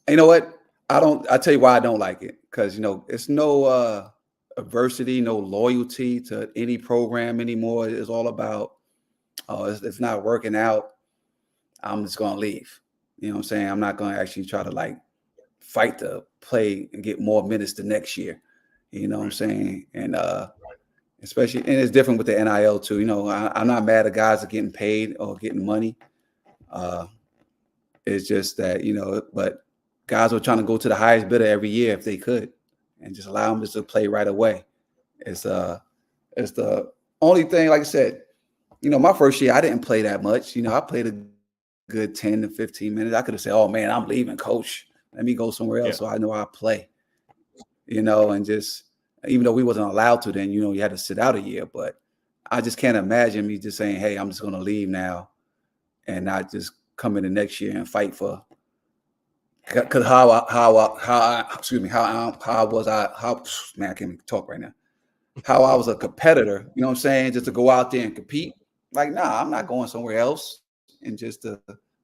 E: you know what? I'll tell you why I don't like it. Because it's no adversity, no loyalty to any program anymore. It's all about, it's not working out, I'm just gonna leave. You know what I'm saying? I'm not gonna actually try to fight to play and get more minutes the next year. You know what I'm saying? And especially, and it's different with the NIL too. You know, I'm not mad at guys are getting paid or getting money. It's just that, you know, but guys were trying to go to the highest bidder every year if they could, and just allow them just to play right away. It's the only thing. Like I said, you know, my first year I didn't play that much. You know, I played a good 10 to 15 minutes. I could have said, "Oh man, I'm leaving, coach. Let me go somewhere else so I know I play." You know, and just even though we wasn't allowed to then, you know, you had to sit out a year. But I just can't imagine me just saying, "Hey, I'm just going to leave now," and not just come in the next year and fight for. Because how I can't even talk right now. How I was a competitor, you know what I'm saying, just to go out there and compete. Like, nah, I'm not going somewhere else, and just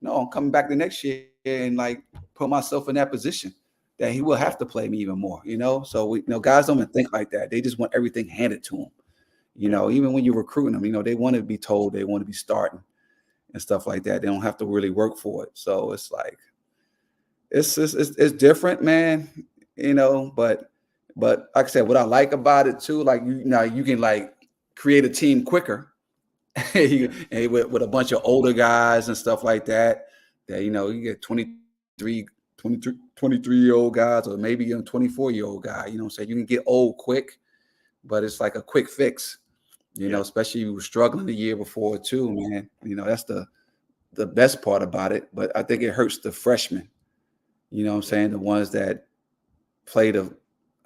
E: no, I'm coming back the next year and like put myself in that position that he will have to play me even more, you know. So we, you know, guys don't even think like that. They just want everything handed to them, you know. Even when you're recruiting them, you know, they want to be told, they want to be starting and stuff like that. They don't have to really work for it. So it's like it's different, man, you know. But like I said, what I like about it too, like you know, you can like create a team quicker with a bunch of older guys and stuff like that. That, you know, you get 23-year-old guys, or maybe a 24-year-old guy. You know what I'm saying? You can get old quick, but it's like a quick fix. You know, especially you were struggling the year before too, man. You know, that's the best part about it. But I think it hurts the freshmen. You know what I'm saying? The ones that play the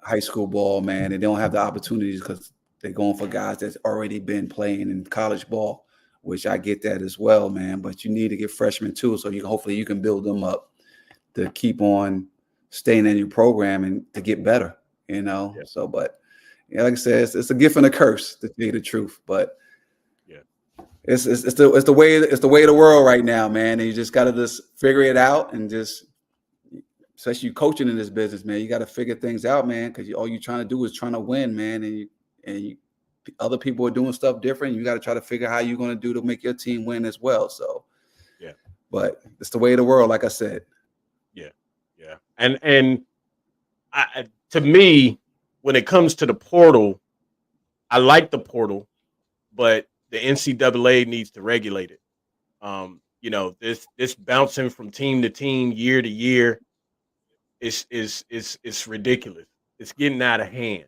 E: high school ball, man, and they don't have the opportunities because they're going for guys that's already been playing in college ball, which I get that as well, man. But you need to get freshmen too, so hopefully you can build them up to keep on staying in your program and to get better, you know. So, but yeah, like I said, it's a gift and a curse, to tell you the truth. But it's the way of the world right now, man. And you just got to just figure it out, and just, especially you coaching in this business, man, you got to figure things out, man, because all you're trying to do is trying to win, man. And other people are doing stuff different. You got to try to figure out how you're going to do to make your team win as well. So, but it's the way of the world, like I said.
A: And to me, when it comes to the portal, I like the portal, but the NCAA needs to regulate it. You know, this bouncing from team to team, year to year, is ridiculous. It's getting out of hand.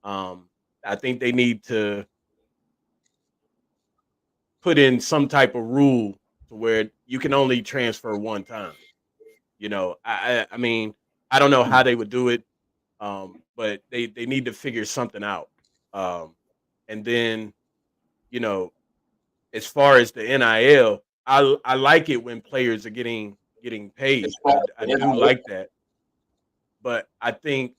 A: I think they need to put in some type of rule to where you can only transfer one time. You know, I mean, I don't know how they would do it, but they need to figure something out. And then, you know, as far as the NIL, I like it when players are getting paid. I do like that. But I think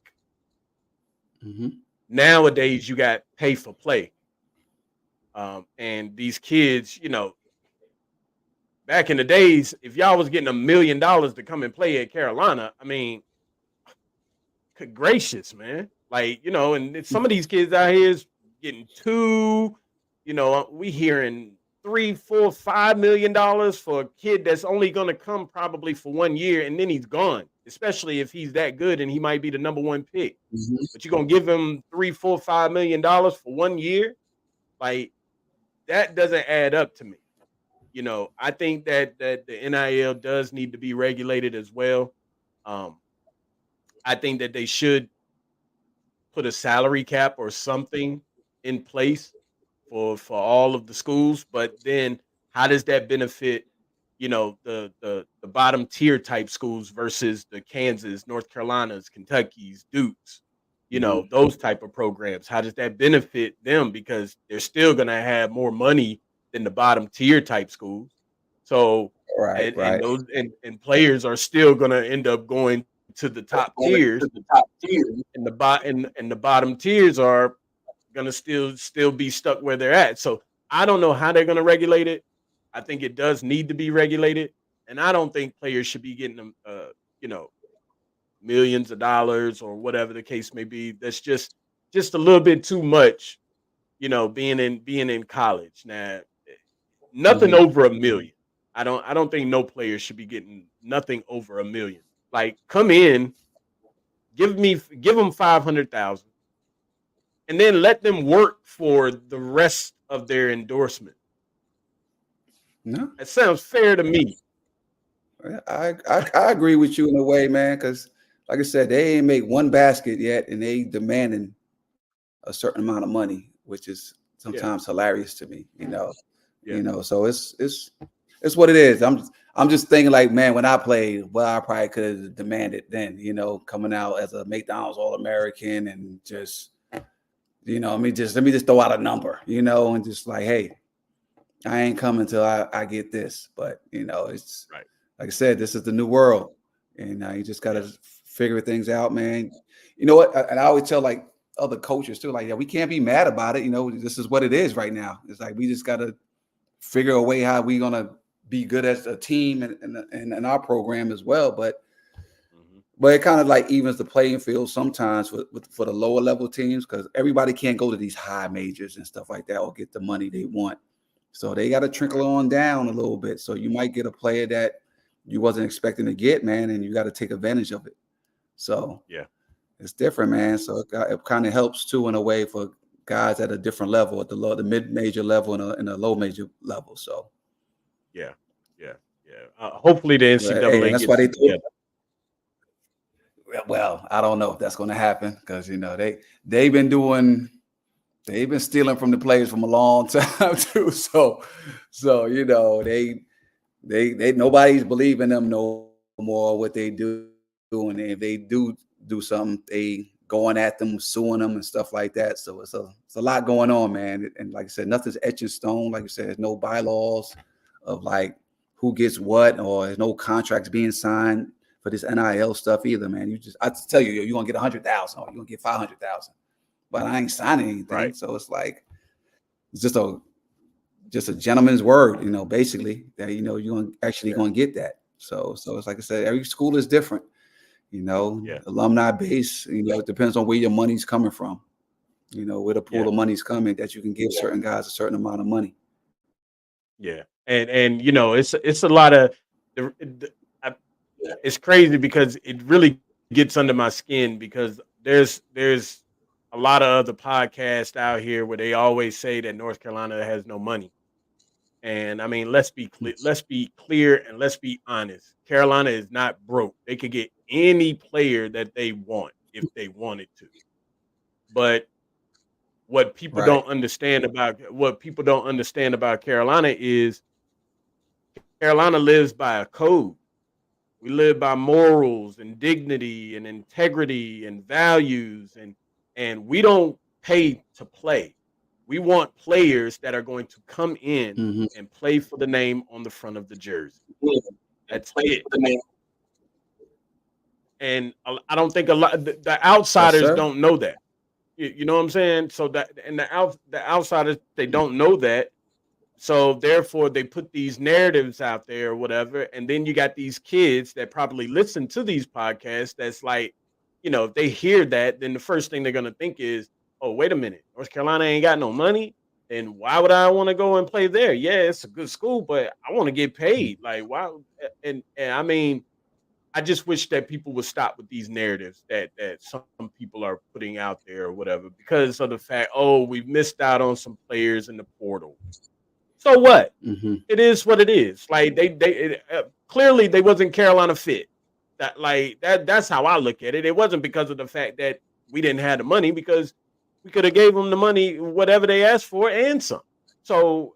A: nowadays you got pay for play. And these kids, you know, back in the days, if y'all was getting $1 million to come and play at Carolina, I mean, good gracious, man. Like, you know, and some of these kids out here is getting $2, you know, we hearing $3, $4, $5 million for a kid that's only going to come probably for 1 year, and then he's gone, especially if he's that good and he might be the number one pick. But you're going to give him $3, $4, $5 million for 1 year? Like, that doesn't add up to me. You know, I think that the NIL does need to be regulated as well. I think that they should put a salary cap or something in place for all of the schools. But then how does that benefit, you know, the bottom tier type schools versus the Kansas, North Carolinas, Kentucky's, Dukes, you know, those type of programs? How does that benefit them? Because they're still going to have more money than the bottom tier type schools. So, and those and players are still going to end up going to the top tiers, and the bottom tiers are going to still be stuck where they're at. So I don't know how they're going to regulate it. I think it does need to be regulated, and I don't think players should be getting them, you know, millions of dollars or whatever the case may be. That's just a little bit too much, you know, being in college. Now, nothing over $1 million. I don't think no player should be getting nothing over $1 million. Like, come in, give them 500,000, and then let them work for the rest of their endorsement.
E: No,
A: That sounds fair to me.
E: I agree with you in a way, man. Because like I said, they ain't make one basket yet, and they demanding a certain amount of money, which is sometimes hilarious to me. So it's what it is. I'm just thinking like, man, when I played, well, I probably could have demanded then, coming out as a McDonald's All-American and just, let me just throw out a number, and just like, hey, I ain't coming till I get this. But it's
A: right.
E: Like I said, this is the new world, and you just got to figure things out, man. You know what? And I always tell like other coaches too, like, yeah, we can't be mad about it. This is what it is right now. It's like we just got to figure a way how we gonna be good as a team and our program as well. But it kind of like evens the playing field sometimes for the lower level teams, because everybody can't go to these high majors and stuff like that or get the money they want. So they got to trickle on down a little bit. So you might get a player that you wasn't expecting to get, man, and you got to take advantage of it. So it's different, man. So it kind of helps too in a way for guys at a different level, at the mid-major level and a low major level. So
A: yeah. Hopefully the NCAA
E: that's
A: gets
E: why they
A: it together.
E: Well, I don't know if that's going to happen, because they've been stealing from the players from a long time too. So they nobody's believing them no more what they do, and if they do something, they going at them, suing them and stuff like that. So it's a lot going on, man. And like I said, nothing's etched in stone. Like I said, there's no bylaws of like who gets what, or there's no contracts being signed for this NIL stuff either, man. I tell you, you're gonna get 100,000 or you're gonna get 500,000, but I ain't signing anything.
A: Right.
E: So it's like it's just a gentleman's word, basically, that you're gonna get that. So it's like I said, every school is different, alumni base, it depends on where your money's coming from, where the pool of money's coming, that you can give certain guys a certain amount of money.
A: Yeah. And it's a lot of it's crazy because it really gets under my skin, because there's a lot of other podcasts out here where they always say that North Carolina has no money. And I mean, let's be clear and let's be honest. Carolina is not broke. They could get any player that they want if they wanted to. But what people don't understand about Carolina is Carolina lives by a code. We live by morals and dignity and integrity and values, and we don't pay to play. We want players that are going to come in and play for the name on the front of the jersey. That's it. And I don't think the outsiders don't know that. You know what I'm saying? So that, and the outsiders, they don't know that. So therefore they put these narratives out there or whatever. And then you got these kids that probably listen to these podcasts. That's like, if they hear that, then the first thing they're going to think is, oh, wait a minute, North Carolina ain't got no money. Then why would I want to go and play there? Yeah, it's a good school, but I want to get paid. Like, why? And I mean, I just wish that people would stop with these narratives that some people are putting out there or whatever, because of the fact, oh, we've missed out on some players in the portal. So what? It is what it is. Like they clearly they wasn't Carolina fit. That's how I look at it. It wasn't because of the fact that we didn't have the money, because we could have gave them the money, whatever they asked for, and some. So,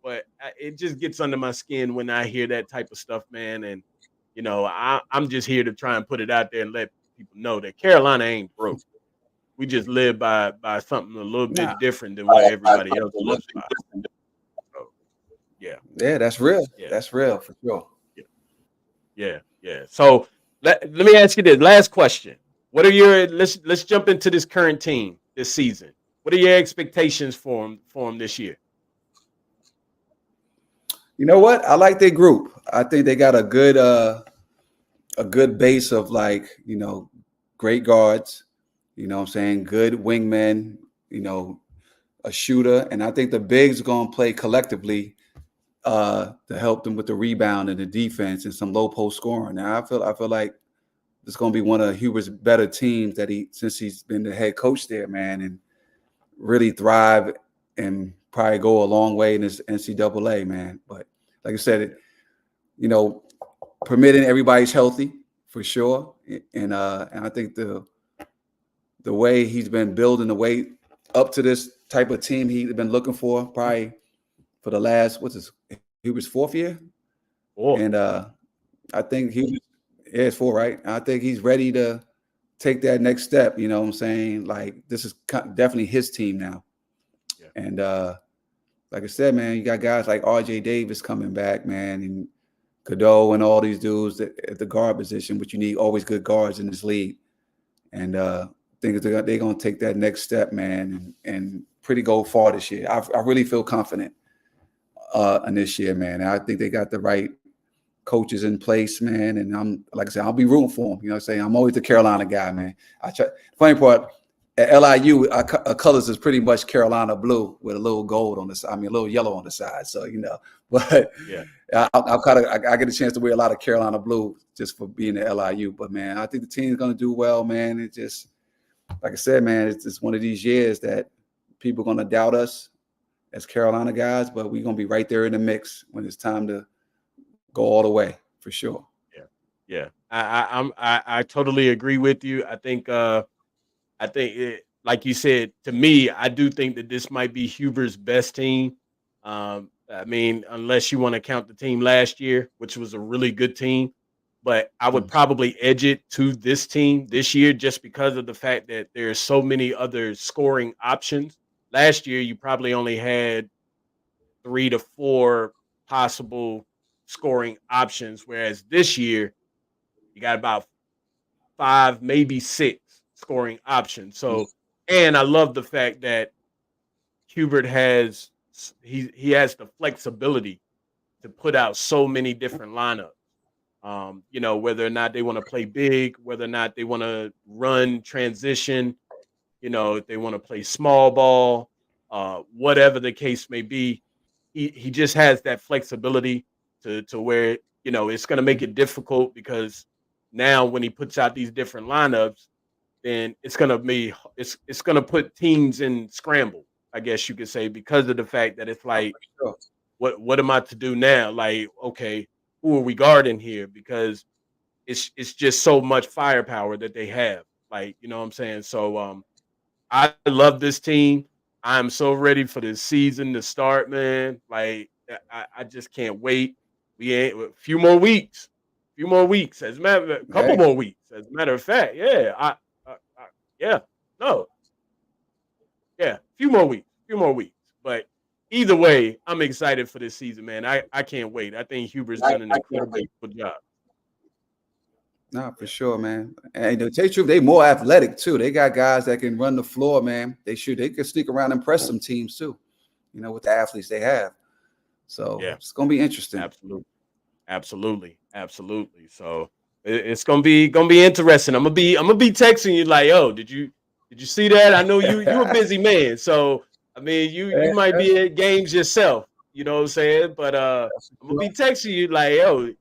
A: but it just gets under my skin when I hear that type of stuff, man. And, I'm just here to try and put it out there and let people know that Carolina ain't broke. We just live by something a little bit different than what everybody else lives by. So, yeah.
E: Yeah, that's real. Yeah. That's real for sure.
A: Yeah. So let me ask you this last question. What are let's jump into this current team this season. What are your expectations for them this year?
E: You know what? I like their group. I think they got a good base of great guards, what I'm saying, good wingmen, a shooter. And I think the bigs are going to play collectively to help them with the rebound and the defense and some low post scoring. Now I feel like it's going to be one of Hubert's better teams since he's been the head coach there, man. And really thrive and probably go a long way in this NCAA, man. But like I said, permitting everybody's healthy for sure, and I think the way he's been building the way up to this type of team he's been looking for probably for the last Hubert's fourth year, and I think it's 4, right? I think he's ready to take that next step. You know what I'm saying? Like, this is definitely his team now.
A: Yeah.
E: And like I said, man, you got guys like RJ Davis coming back, man, and Cadeau and all these dudes at the guard position, which you need always good guards in this league. And I think they're going to take that next step, man, and pretty go far this year. I really feel confident in this year, man. And I think they got the right coaches in place, man. And like I said, I'll be rooting for them. You know what I'm saying? I'm always the Carolina guy, man. Funny part, at LIU, our colors is pretty much Carolina blue with a little gold on the side. I mean, a little yellow on the side. So, but
A: yeah,
E: I get a chance to wear a lot of Carolina blue just for being at LIU. But man, I think the team is going to do well, man. It just, like I said, man, it's one of these years that people are going to doubt us as Carolina guys, but we're going to be right there in the mix when it's time to go all the way for sure.
A: Yeah. I totally agree with you. I think like you said, to me, I do think that this might be Huber's best team. I mean, unless you want to count the team last year, which was a really good team, but I would probably edge it to this team this year just because of the fact that there are so many other scoring options. Last year, you probably only had 3 to 4 possible scoring options, whereas this year you got about 5, maybe 6 scoring options. So, and I love the fact that Hubert has he has the flexibility to put out so many different lineups. Whether or not they want to play big, whether or not they want to run transition, if they want to play small ball, whatever the case may be, he just has that flexibility to where, it's going to make it difficult because now when he puts out these different lineups, then it's going to put teams in scramble, I guess you could say, because of the fact that it's like, what am I to do now? Like, okay, who are we guarding here? Because it's just so much firepower that they have. Like, you know what I'm saying? So I love this team. I'm so ready for this season to start, man. Like, I just can't wait. We ain't a few more weeks. Couple more weeks. As a matter of fact, yeah. A few more weeks. But either way, I'm excited for this season, man. I can't wait. I think Hubert's done an incredible job.
E: Nah, for sure, man. And to tell you the truth, they more athletic too. They got guys that can run the floor, man. They can sneak around and impress some teams too, with the athletes they have. So it's gonna be interesting.
A: Absolutely. So it's gonna be interesting. I'm gonna be texting you like, yo, did you see that? I know you a busy man, so I mean you might be at games yourself, you know what I'm saying? But I'm gonna be texting you like, yo, you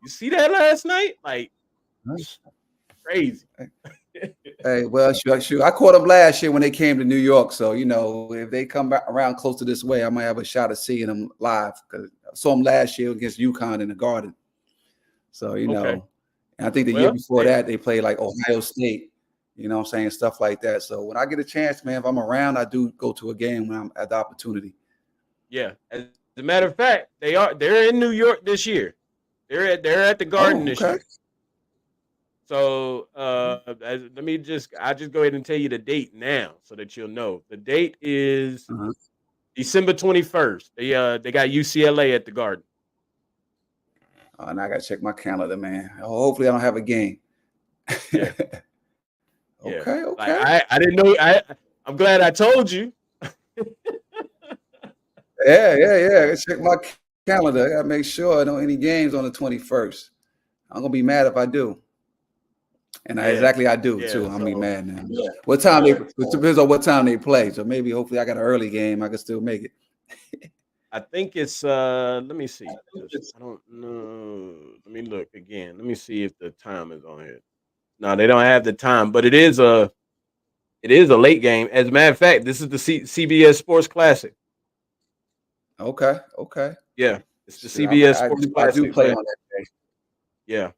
A: see that last night? Like, crazy.
E: Hey, well, shoot. I caught them last year when they came to New York. So, if they come back around close to this way, I might have a shot of seeing them live because I saw them last year against UConn in the Garden. So, and I think the year before that, they played like Ohio State, you know what I'm saying? Stuff like that. So when I get a chance, man, if I'm around, I do go to a game when I'm at the opportunity.
A: Yeah. As a matter of fact, they're in New York this year. They're at the Garden this year. So I'll just go ahead and tell you the date now so that you'll know. The date is December 21st. They got UCLA at the Garden.
E: And I gotta check my calendar, man. Hopefully I don't have a game.
A: Yeah.
E: Okay.
A: Like, I didn't know. I'm glad I told you.
E: Yeah. I gotta check my calendar. I gotta make sure I don't any games on the 21st. I'm gonna be mad if I do. And I do too. I'm be mad now. Yeah. What time it depends on what time they play. So maybe hopefully I got an early game. I can still make it.
A: I think it's let me see. I don't know. Let me look again. Let me see if the time is on here. No, they don't have the time, but it is It is a late game. As a matter of fact, this is the CBS Sports Classic.
E: Okay.
A: Yeah, it's the
E: Shoot,
A: CBS
E: I
A: Sports
E: do, I do
A: Classic.
E: play
A: But
E: on that day.
A: yeah,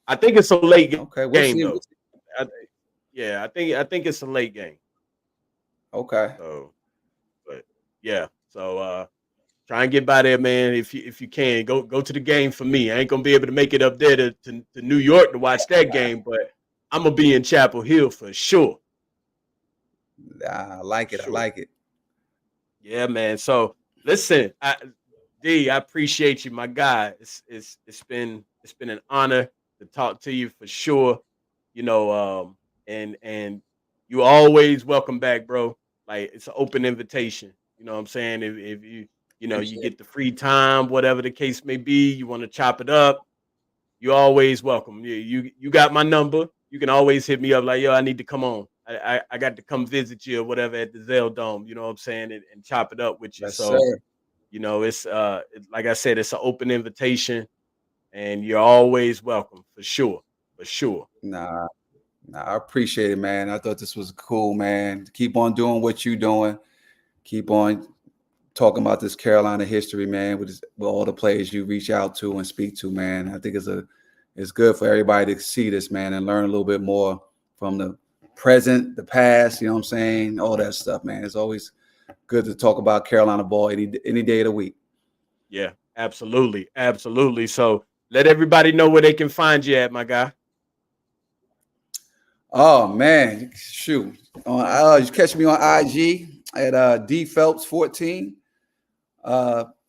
A: I think it's a late
E: Okay, we'll
A: game
E: see.
A: though. I, yeah, I think it's a late game.
E: Okay.
A: So, but yeah, so try and get by there, man. If you can, go to the game for me. I ain't gonna be able to make it up there to New York to watch that game, but I'm gonna be in Chapel Hill for sure.
E: I like it. I
A: Sure.
E: like it.
A: Yeah, man. So listen, D, I appreciate you, my guy. It's been an honor to talk to you for sure. You know, and you always welcome back, bro. Like it's an open invitation. You know what I'm saying? If you you
E: Appreciate
A: get the free time, whatever the case may be, you want to chop it up, you always welcome. You got my number. You can always hit me up like, yo, I need to come on. I got to come visit you or whatever at the Zell Dome, you know what I'm saying, and chop it up with you.
E: Yes,
A: So,
E: sir.
A: it's like I said, it's an open invitation and you're always welcome for sure. For sure.
E: Nah, I appreciate it, man. I thought this was cool, man. Keep on doing what you're doing. Keep on talking about this Carolina history, man, with all the players you reach out to and speak to, man. I think it's good for everybody to see this, man, and learn a little bit more from the present, the past, you know what I'm saying? All that stuff, man. It's always good to talk about Carolina ball any day of the week.
A: Yeah, absolutely. Absolutely. So let everybody know where they can find you at, my guy.
E: Oh man, shoot. You catch me on IG at D.Phelps14.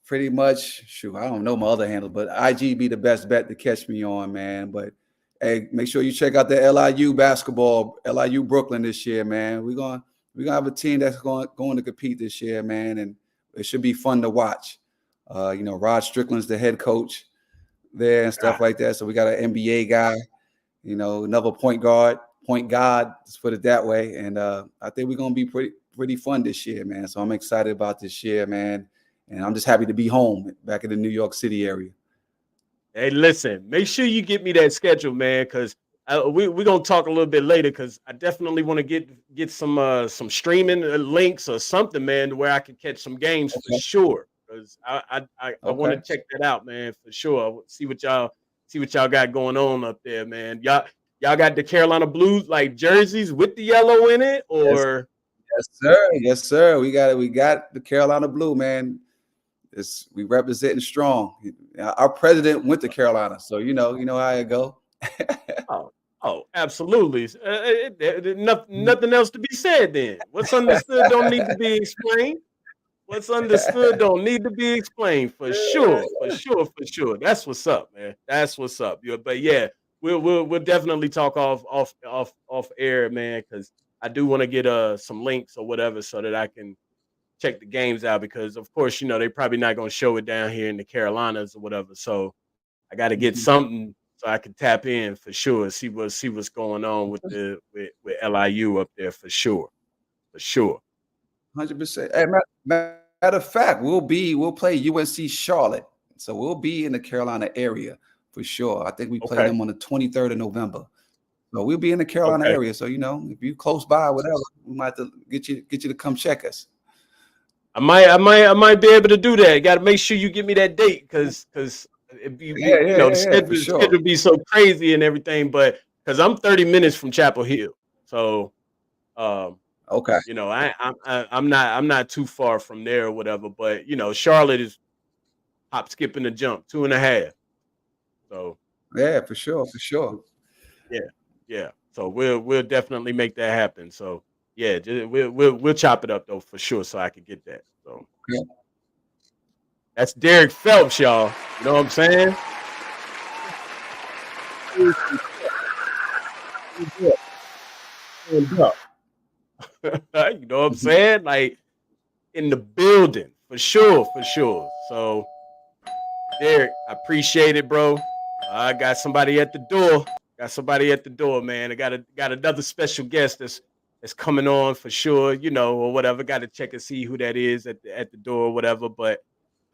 E: Pretty much, shoot, I don't know my other handle, but IG be the best bet to catch me on, man. But hey, make sure you check out the LIU basketball, LIU Brooklyn this year, man. We're gonna have a team that's going to compete this year, man, and it should be fun to watch. Rod Strickland's the head coach there and stuff like that. So we got an NBA guy, another point guard, let's put it that way. And I think we're gonna be pretty fun this year, man. So I'm excited about this year, man. And I'm just happy to be home back in the New York City area.
A: Hey, listen, make sure you get me that schedule, man, because we're going to talk a little bit later because I definitely want to get some streaming links or something, man, to where I can catch some games for sure. Because I want to check that out, man, for sure. See what y'all got going on up there, man. Y'all got the Carolina Blues like jerseys with the yellow in it, or
E: yes, sir. We got the Carolina Blue, man. We representing strong. Our president went to Carolina, so you know how it go.
A: Oh, absolutely. Nothing else to be said then. What's understood don't need to be explained. What's understood don't need to be explained for sure. That's what's up, man. That's what's up. But yeah, we'll definitely talk off air, man, because I do want to get some links or whatever so that I can check the games out because of course, they're probably not going to show it down here in the Carolinas or whatever. So I got to get something so I can tap in for sure. See what's going on with LIU up there for sure.
E: 100%. Hey, matter of fact, we'll play UNC Charlotte. So we'll be in the Carolina area for sure. I think we play them on the 23rd of November. So we'll be in the Carolina area. So, if you're close by, whatever, we might have to get you to come check us.
A: I might be able to do that. Got to make sure you give me that date because the schedule be so crazy and everything. But because I'm 30 minutes from Chapel Hill, so I'm not too far from there or whatever. But Charlotte is hop, skip, and a jump, 2.5. So
E: yeah, for sure.
A: Yeah. So we'll definitely make that happen. So. Yeah, we'll chop it up though for sure, so I can get that. So that's Derrick Phelps, y'all. You know what I'm saying? You know what I'm saying? Like in the building for sure. So Derrick, I appreciate it, bro. I got somebody at the door. Man. I got another special guest that's coming on for sure, or whatever. Got to check and see who that is at the door or whatever. But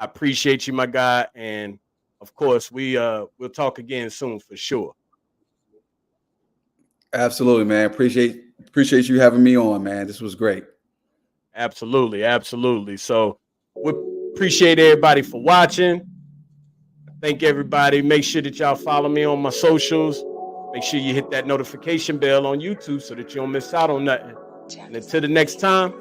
A: I appreciate you, my guy. And of course, we'll talk again soon for sure.
E: Absolutely, man. Appreciate appreciate you having me on, man. This was great.
A: Absolutely, absolutely. So we appreciate everybody for watching. Thank everybody. Make sure that y'all follow me on my socials. Make sure you hit that notification bell on YouTube so that you don't miss out on nothing. And until the next time,